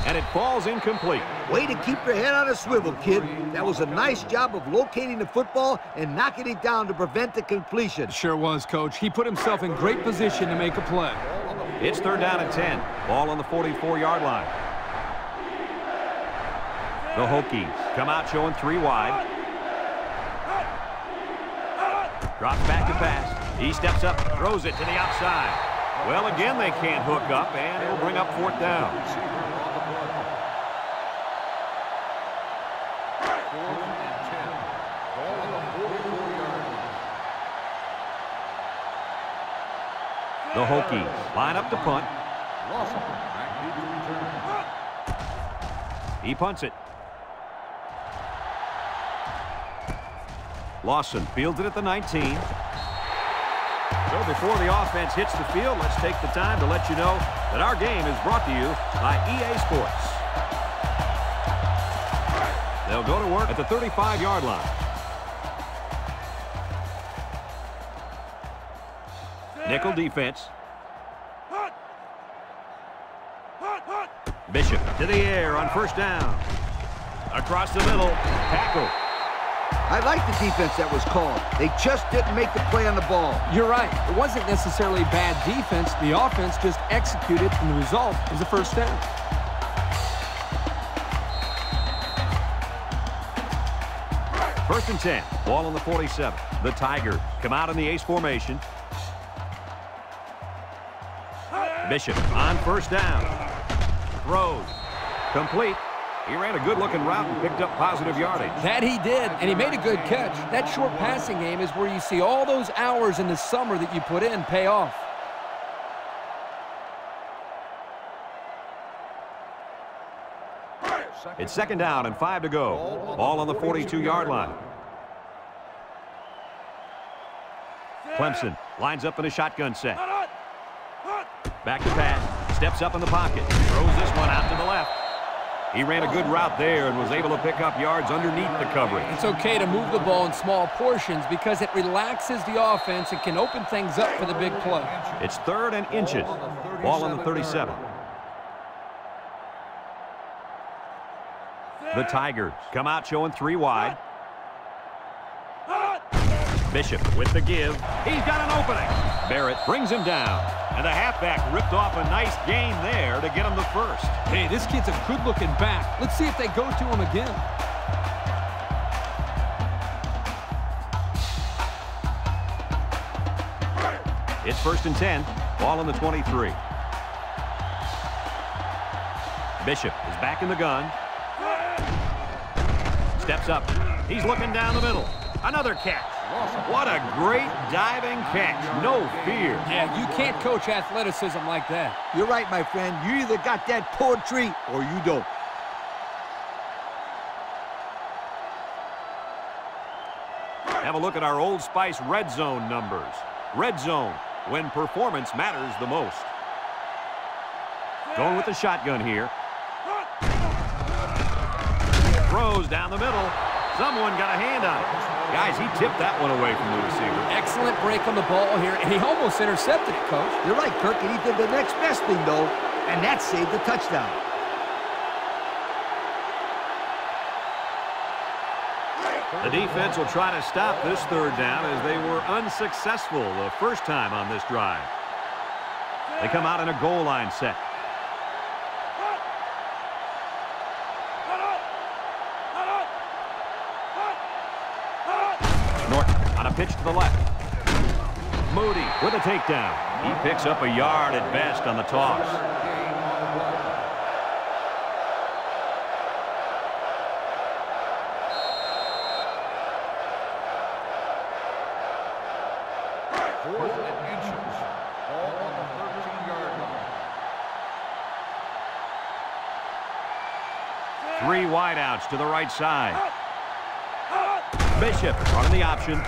and it falls incomplete. Way to keep your head on a swivel, kid. That was a nice job of locating the football and knocking it down to prevent the completion. Sure was, Coach. He put himself in great position to make a play. It's 3rd down and 10. Ball on the 44-yard line. The Hokies come out showing 3 wide. Drops back to pass. He steps up, throws it to the outside. Well, again, they can't hook up, and it'll bring up 4th down. 4th and 10. Ball on the 44-yard line. The Hokies line up to punt. Lawson back deep to return. He punts it. Lawson fields it at the 19. So before the offense hits the field, let's take the time to let you know that our game is brought to you by EA Sports. They'll go to work at the 35-yard line. Nickel defense. Bishop to the air on first down. Across the middle. Tackle. I like the defense that was called. They just didn't make the play on the ball. You're right. It wasn't necessarily bad defense. The offense just executed, and the result is a first down. First and 10. Ball on the 47. The Tigers come out in the ace formation. Bishop on first down. Throws. Complete. He ran a good-looking route and picked up positive yardage. That he did, and he made a good catch. That short passing game is where you see all those hours in the summer that you put in pay off. It's second down and 5 to go. Ball on the 42-yard line. Clemson lines up in a shotgun set. Back to pass. Steps up in the pocket. Throws this one out to the left. He ran a good route there and was able to pick up yards underneath the coverage. It's okay to move the ball in small portions because it relaxes the offense and can open things up for the big play. It's 3rd and inches. Ball on the 37. The Tigers come out showing 3 wide. Bishop with the give. He's got an opening. Barrett brings him down. And the halfback ripped off a nice gain there to get him the first. Hey, this kid's a good-looking back. Let's see if they go to him again. It's 1st and 10. Ball on the 23. Bishop is back in the gun. Steps up. He's looking down the middle. Another catch. What a great diving catch. No fear. Yeah, you can't coach athleticism like that. You're right, my friend. You either got that poetry or you don't. Have a look at our Old Spice red zone numbers. Red zone, when performance matters the most. Going with the shotgun here. Throws down the middle. Someone got a hand on it. Guys, he tipped that one away from the receiver. Excellent break on the ball here, and he almost intercepted it, Coach. You're right, Kirk, and he did the next best thing, though, and that saved the touchdown. The defense will try to stop this 3rd down as they were unsuccessful the first time on this drive. They come out in a goal line set. Pitch to the left. Moody with a takedown. He picks up a yard at best on the toss. Fourth and inches. Ball on the 13-yard line. 3 wideouts to the right side. Bishop running the option.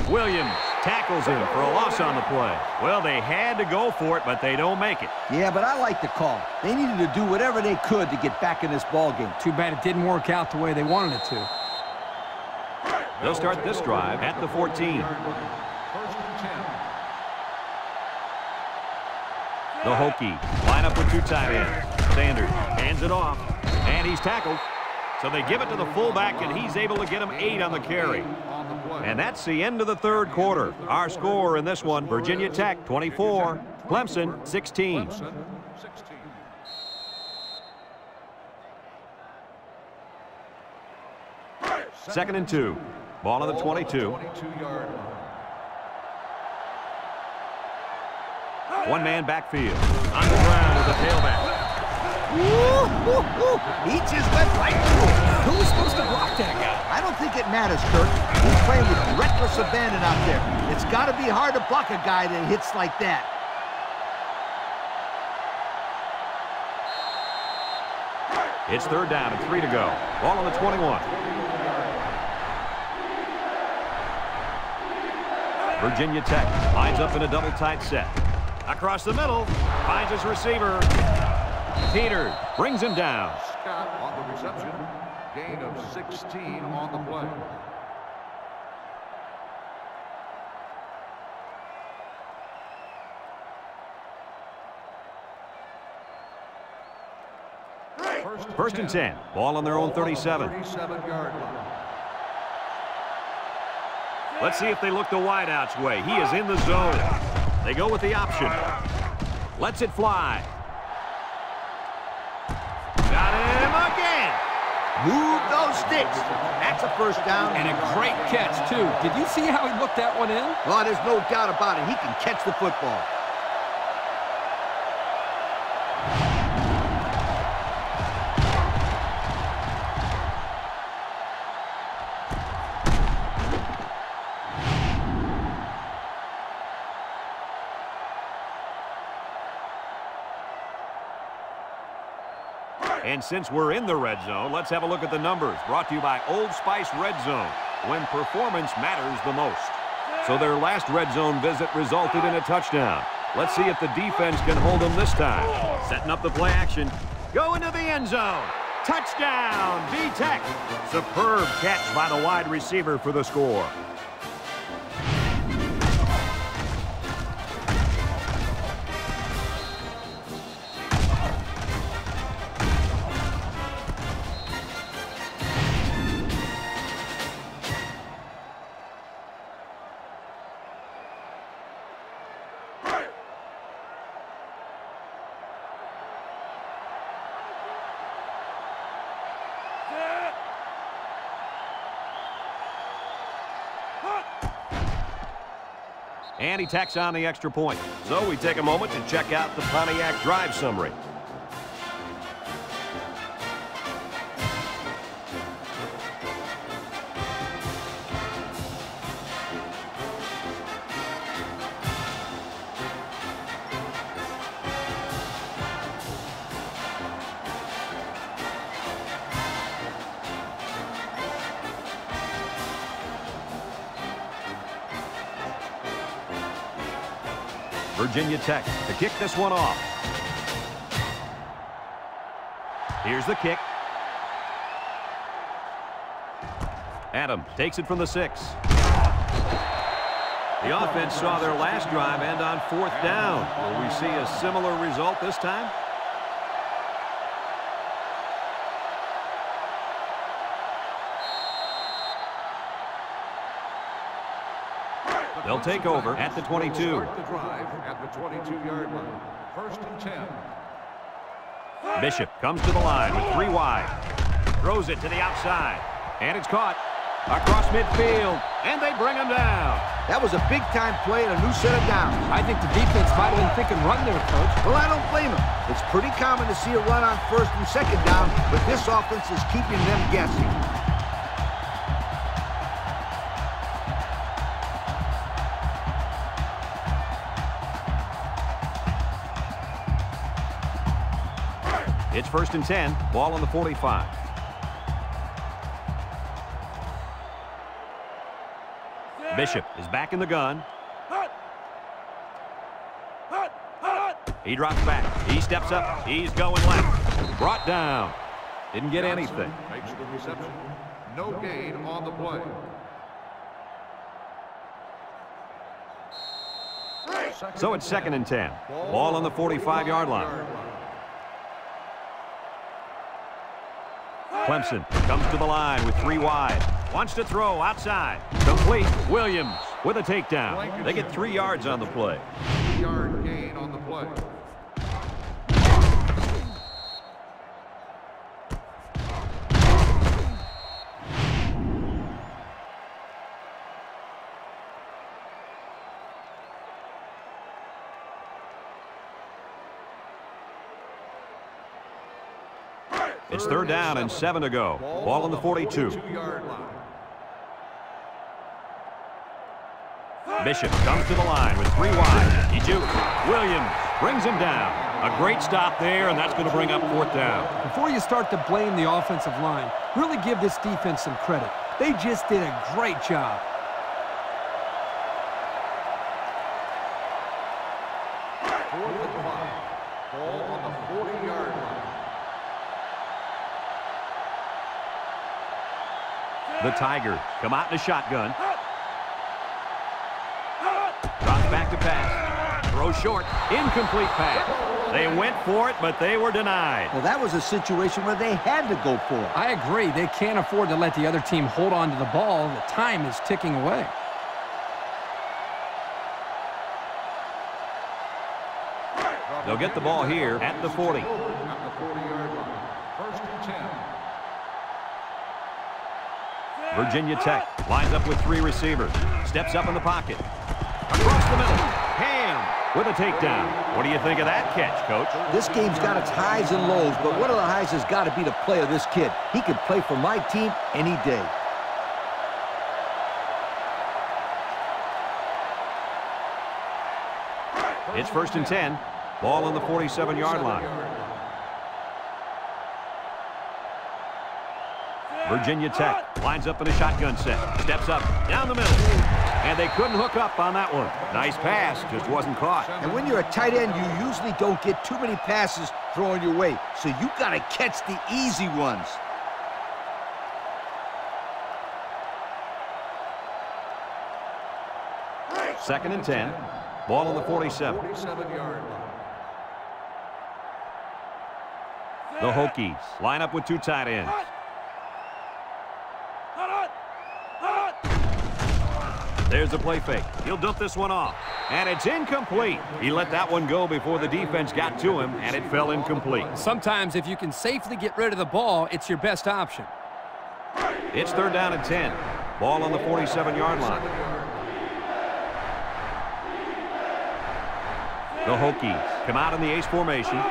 Williams tackles him for a loss on the play. Well, they had to go for it, but they don't make it. Yeah, but I like the call. They needed to do whatever they could to get back in this ball game. Too bad it didn't work out the way they wanted it to. They'll start this drive at the 14. 1st and 10. The Hokie line up with 2 tight ends. Sanders hands it off, and he's tackled. So they give it to the fullback, and he's able to get him 8 on the carry. And that's the end of the 3rd quarter. Our score in this one, Virginia Tech 24, Clemson 16. 2nd and 2. Ball on the 22. 1-man backfield. On the ground with the tailback. He just went right through him. Who was supposed to block that guy? I don't think it matters, Kirk. He's playing with reckless abandon out there. It's got to be hard to block a guy that hits like that. It's 3rd down and 3 to go. Ball on the 21. Virginia Tech lines up in a double tight set. Across the middle, finds his receiver. Peters brings him down. Scott on the reception. Gain of 16 on the play. First and 10. Ball on their own 37. 37-yard line. Let's see if they look the wideout's way. He is in the zone. They go with the option. Lets it fly. Got him again. Move those sticks. That's a first down. And a great catch, too. Did you see how he looked that one in? Oh, there's no doubt about it. He can catch the football. And since we're in the red zone, let's have a look at the numbers. Brought to you by Old Spice Red Zone, when performance matters the most. So their last red zone visit resulted in a touchdown. Let's see if the defense can hold them this time. Setting up the play action. Go into the end zone. Touchdown, D-Tech. Superb catch by the wide receiver for the score. And he tacks on the extra point. So we take a moment to check out the Pontiac drive summary. Virginia Tech to kick this one off. Here's the kick. Adam takes it from the 6. The offense saw their last drive end on 4th down. Will we see a similar result this time? They'll take over at the 22. Start the drive at the 22-yard line. First and 10. Bishop comes to the line with 3 wide. Throws it to the outside. And it's caught across midfield. And they bring him down. That was a big-time play and a new set of downs. I think the defense might have been thinking run there, Coach. Well, I don't blame him. It's pretty common to see a run on 1st and 2nd down, but this offense is keeping them guessing. It's 1st and 10. Ball on the 45. Bishop is back in the gun. He drops back. He steps up. He's going left. Brought down. Didn't get anything. Makes the reception. No gain on the play. So it's 2nd and 10. Ball on the 45-yard line. Clemson comes to the line with 3 wide. Wants to throw outside. Complete. Williams with a takedown. They get 3 yards on the play. 3-yard gain on the play. It's 3rd down and 7 to go. Ball on the 42. 42-yard line. Bishop comes to the line with 3 wide. He jukes. Williams brings him down. A great stop there, and that's going to bring up 4th down. Before you start to blame the offensive line, really give this defense some credit. They just did a great job. Ball on the 40-yard line. The Tigers come out in a shotgun. Drops back to pass. Throw short. Incomplete pass. They went for it, but they were denied. Well, that was a situation where they had to go for it. I agree. They can't afford to let the other team hold on to the ball. The time is ticking away. They'll get the ball here at the 40. At the 40-yard line. First and 10. Virginia Tech lines up with 3 receivers. Steps up in the pocket. Across the middle. Ham with a takedown. What do you think of that catch, Coach? This game's got its highs and lows, but one of the highs has got to be the play of this kid. He can play for my team any day. It's first and 10. Ball on the 47-yard line. Virginia Tech lines up in a shotgun set. Steps up, down the middle. And they couldn't hook up on that one. Nice pass, just wasn't caught. And when you're a tight end, you usually don't get too many passes thrown your way. So you got to catch the easy ones. Second and 10. Ball on the 47. 47-yard line. The Hokies line up with 2 tight ends. There's the play fake. He'll dump this one off. And it's incomplete. He let that one go before the defense got to him, and it fell incomplete. Sometimes if you can safely get rid of the ball, it's your best option. It's third down and 10. Ball on the 47-yard line. The Hokies come out in the ace formation.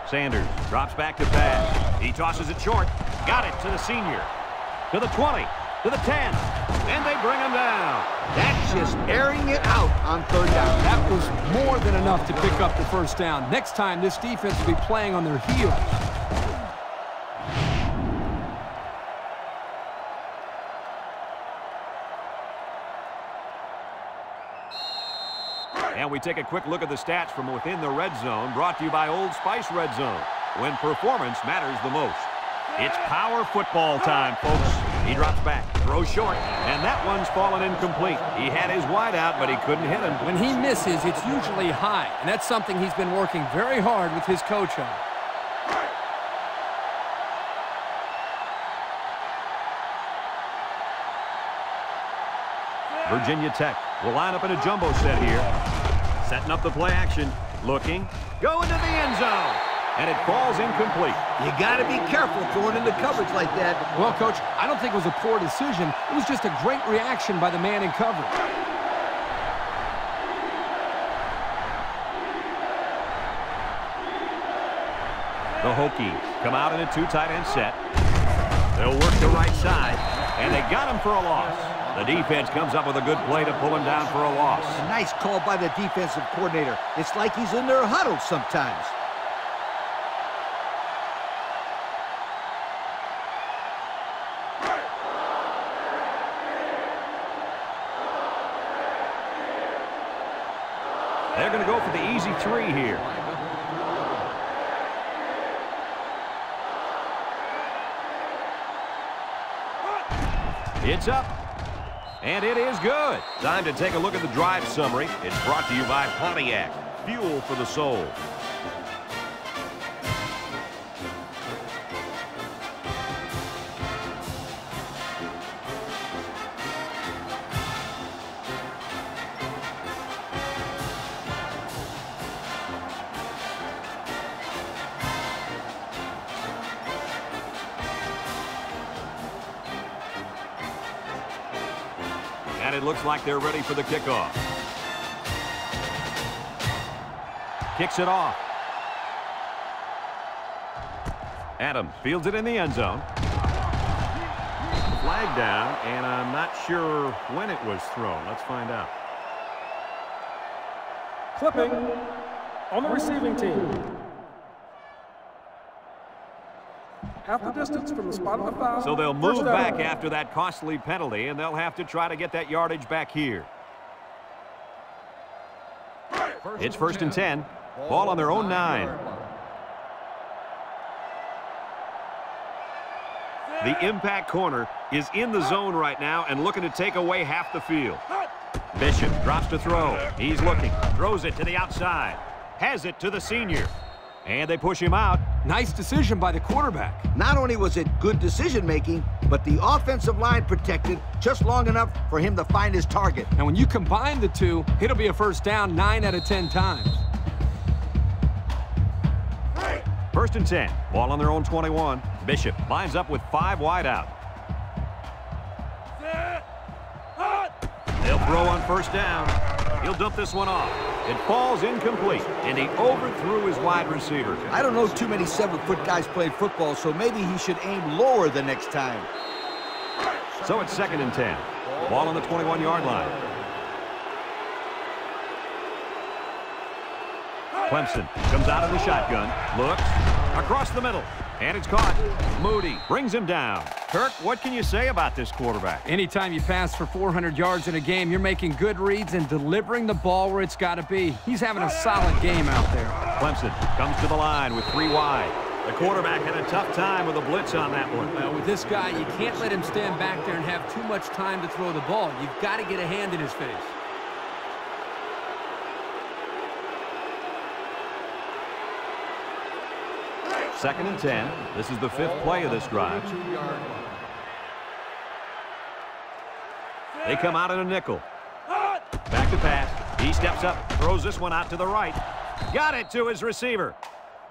Sanders drops back to pass. He tosses it short. Got it to the senior. To the 20. To the 10. And they bring him down. That's just airing it out on third down. That was more than enough to pick up the first down. Next time, this defense will be playing on their heels. And we take a quick look at the stats from within the red zone, brought to you by Old Spice Red Zone, when performance matters the most. It's power football time, folks. He drops back, throws short, and that one's fallen incomplete. He had his wide out, but he couldn't hit him. When he misses, it's usually high, and that's something he's been working very hard with his coach on. Virginia Tech will line up in a jumbo set here. Setting up the play action. Looking. Go into the end zone. And it falls incomplete. You got to be careful throwing into coverage like that. Well, Coach, I don't think it was a poor decision. It was just a great reaction by the man in coverage. The Hokies come out in a 2 tight end set. They'll work the right side. And they got him for a loss. The defense comes up with a good play to pull him down for a loss. A nice call by the defensive coordinator. It's like he's in their huddle sometimes. They're going to go for the easy 3 here. It's up. And it is good. Time to take a look at the drive summary. It's brought to you by Pontiac. Fuel for the soul. And it looks like they're ready for the kickoff. Kicks it off. Adams fields it in the end zone. Flag down, and I'm not sure when it was thrown. Let's find out. Clipping on the receiving team. Half the distance from the spot of the foul. So they'll move back after that costly penalty, and they'll have to try to get that yardage back here. It's first and 10. Ball on their own 9. The impact corner is in the zone right now and looking to take away half the field. Bishop drops to throw. He's looking. Throws it to the outside. Has it to the senior. And they push him out. Nice decision by the quarterback. Not only was it good decision-making, but the offensive line protected just long enough for him to find his target. And when you combine the two, it'll be a first down 9 out of 10 times. 1st and 10. Ball on their own 21. Bishop lines up with 5 wide out. They'll throw on 1st down. He'll dump this one off. It falls incomplete, and he overthrew his wide receiver. I don't know too many 7-foot guys playing football, so maybe he should aim lower the next time. So it's 2nd and 10. Ball on the 21-yard line. Clemson comes out of the shotgun, looks, across the middle, and it's caught. Moody brings him down. Kirk, what can you say about this quarterback? Anytime you pass for 400 yards in a game, you're making good reads and delivering the ball where it's got to be. He's having a solid game out there. Clemson comes to the line with 3 wide. The quarterback had a tough time with a blitz on that one. Well, with this guy, you can't let him stand back there and have too much time to throw the ball. You've got to get a hand in his face. Second and 10. This is the 5th play of this drive. They come out in a nickel. Back to pass. He steps up, throws this one out to the right. Got it to his receiver.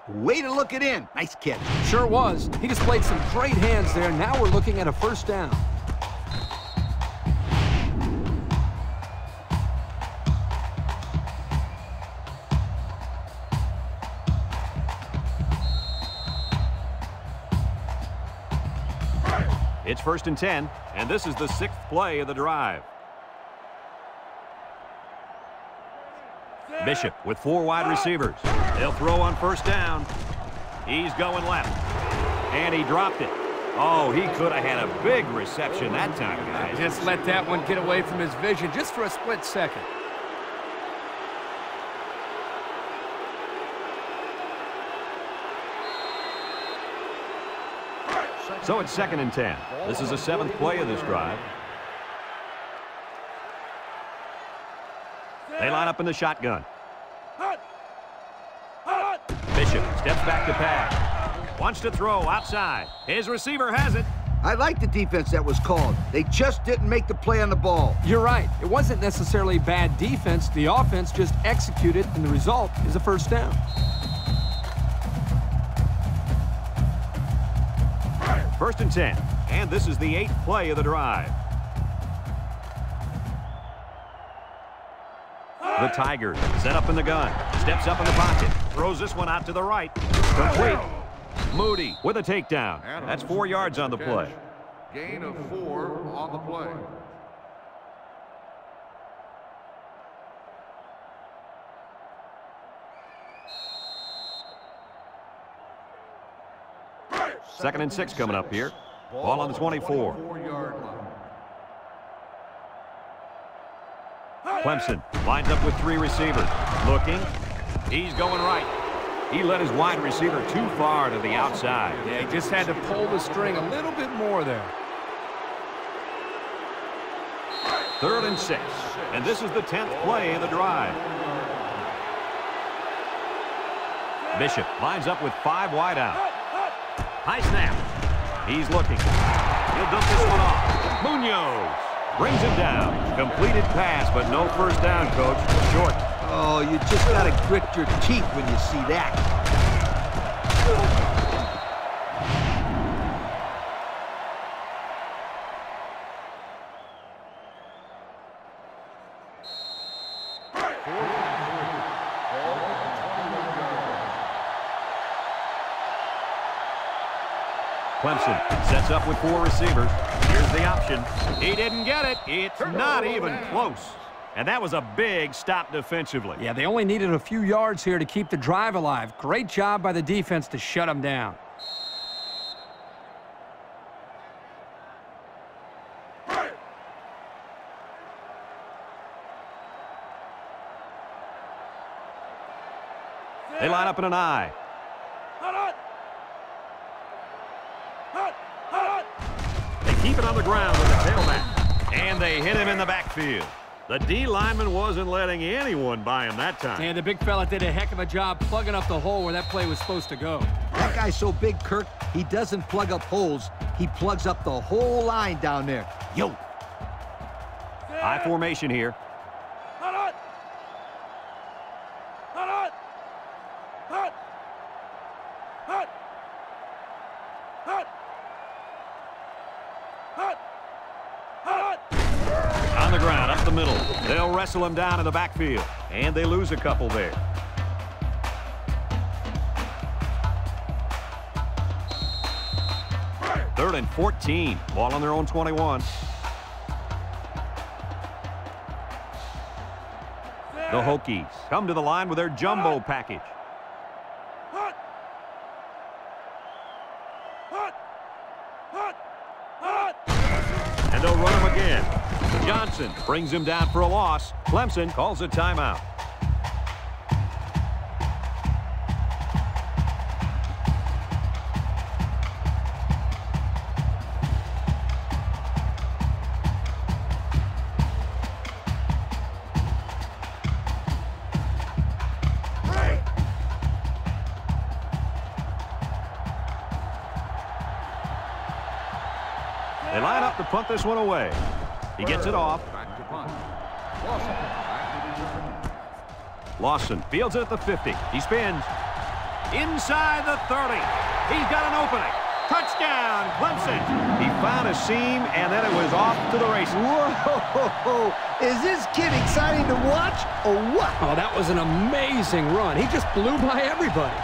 Way to look it in. Nice catch. Sure was. He displayed some great hands there. Now we're looking at a 1st down. It's 1st and 10, and this is the 6th play of the drive. Bishop with 4 wide receivers. They'll throw on 1st down. He's going left, and he dropped it. Oh, he could have had a big reception that time, guys. Just let that one get away from his vision just for a split second. So it's 2nd and 10. This is the 7th play of this drive. They line up in the shotgun. Bishop steps back to pass. Wants to throw outside. His receiver has it. I like the defense that was called. They just didn't make the play on the ball. You're right. It wasn't necessarily bad defense. The offense just executed, and the result is a 1st down. 1st and 10, and this is the 8th play of the drive. The Tigers set up in the gun, steps up in the pocket, throws this one out to the right. Complete. Moody with a takedown. That's 4 yards on the play. Gain of 4 on the play. Second and 6 coming up here. Ball on the 24. Clemson lines up with 3 receivers. Looking. He's going right. He let his wide receiver too far to the outside. Yeah, he just had to pull the string a little bit more there. 3rd and 6. And this is the 10th play of the drive. Bishop lines up with 5 wide out. High snap. He's looking. He'll dump this one off. Munoz brings him down. Completed pass, but no 1st down, Coach. Short. Oh, you just got to grit your teeth when you see that. Clemson sets up with 4 receivers. Here's the option. He didn't get it. It's not even close. And that was a big stop defensively. Yeah, they only needed a few yards here to keep the drive alive. Great job by the defense to shut them down. They line up in an I. keep it on the ground with the tailback. And they hit him in the backfield. The D lineman wasn't letting anyone by him that time. And the big fella did a heck of a job plugging up the hole where that play was supposed to go. That guy's so big, Kirk, he doesn't plug up holes. He plugs up the whole line down there. Yo. High formation here. On the ground, up the middle. They'll wrestle him down in the backfield. And they lose a couple there. Third and 14. Ball on their own 21. The Hokies come to the line with their jumbo package. And they'll run him again. Johnson brings him down for a loss. Clemson calls a timeout. They line up to punt this one away. He gets it off. Back to punt. Lawson fields it at the 50. He spins. Inside the 30. He's got an opening. Touchdown, Clemson. He found a seam, and then it was off to the races. Whoa! Is this kid exciting to watch or what? Oh, that was an amazing run. He just blew by everybody.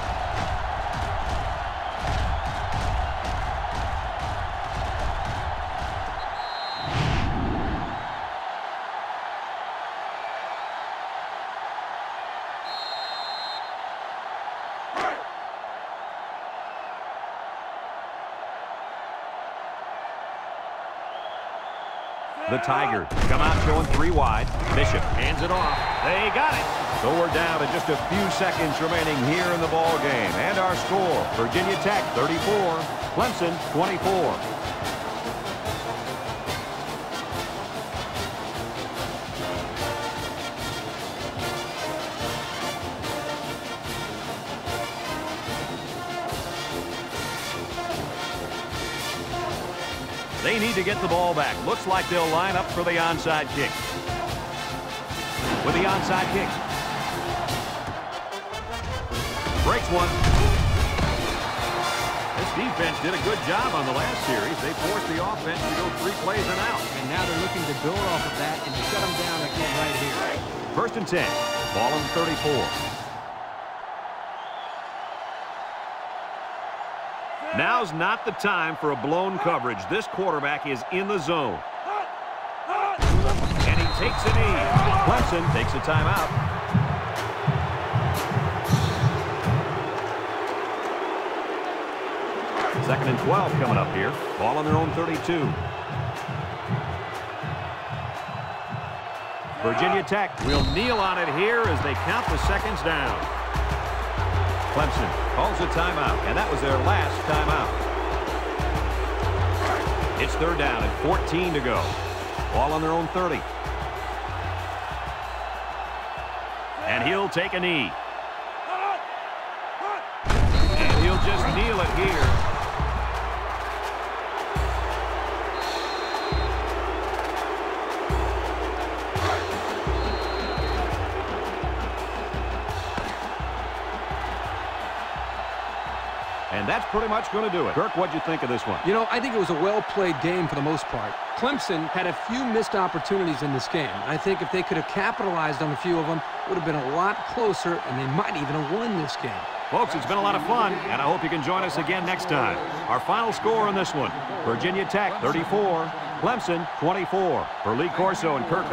The Tigers come out showing 3 wide. Bishop hands it off. They got it. So we're down to just a few seconds remaining here in the ball game. And our score, Virginia Tech 34, Clemson 24. They need to get the ball back. Looks like they'll line up for the onside kick. With the onside kick. Breaks one. This defense did a good job on the last series. They forced the offense to go 3 plays and out. And now they're looking to build off of that and shut them down again right here. First and 10. Ball on 34. Now's not the time for a blown coverage. This quarterback is in the zone. And he takes a knee. Clemson takes a timeout. Second and 12 coming up here. Ball on their own 32. Virginia Tech will kneel on it here as they count the seconds down. Clemson calls a timeout, and that was their last timeout. It's third down and 14 to go. Ball on their own 30. And he'll take a knee. And he'll just kneel it here. And that's pretty much going to do it. Kirk, what'd you think of this one? You know, I think it was a well-played game for the most part. Clemson had a few missed opportunities in this game. I think if they could have capitalized on a few of them, it would have been a lot closer, and they might even have won this game. Folks, it's been a lot of fun, and I hope you can join us again next time. Our final score on this one, Virginia Tech 34, Clemson 24. For Lee Corso and Kirk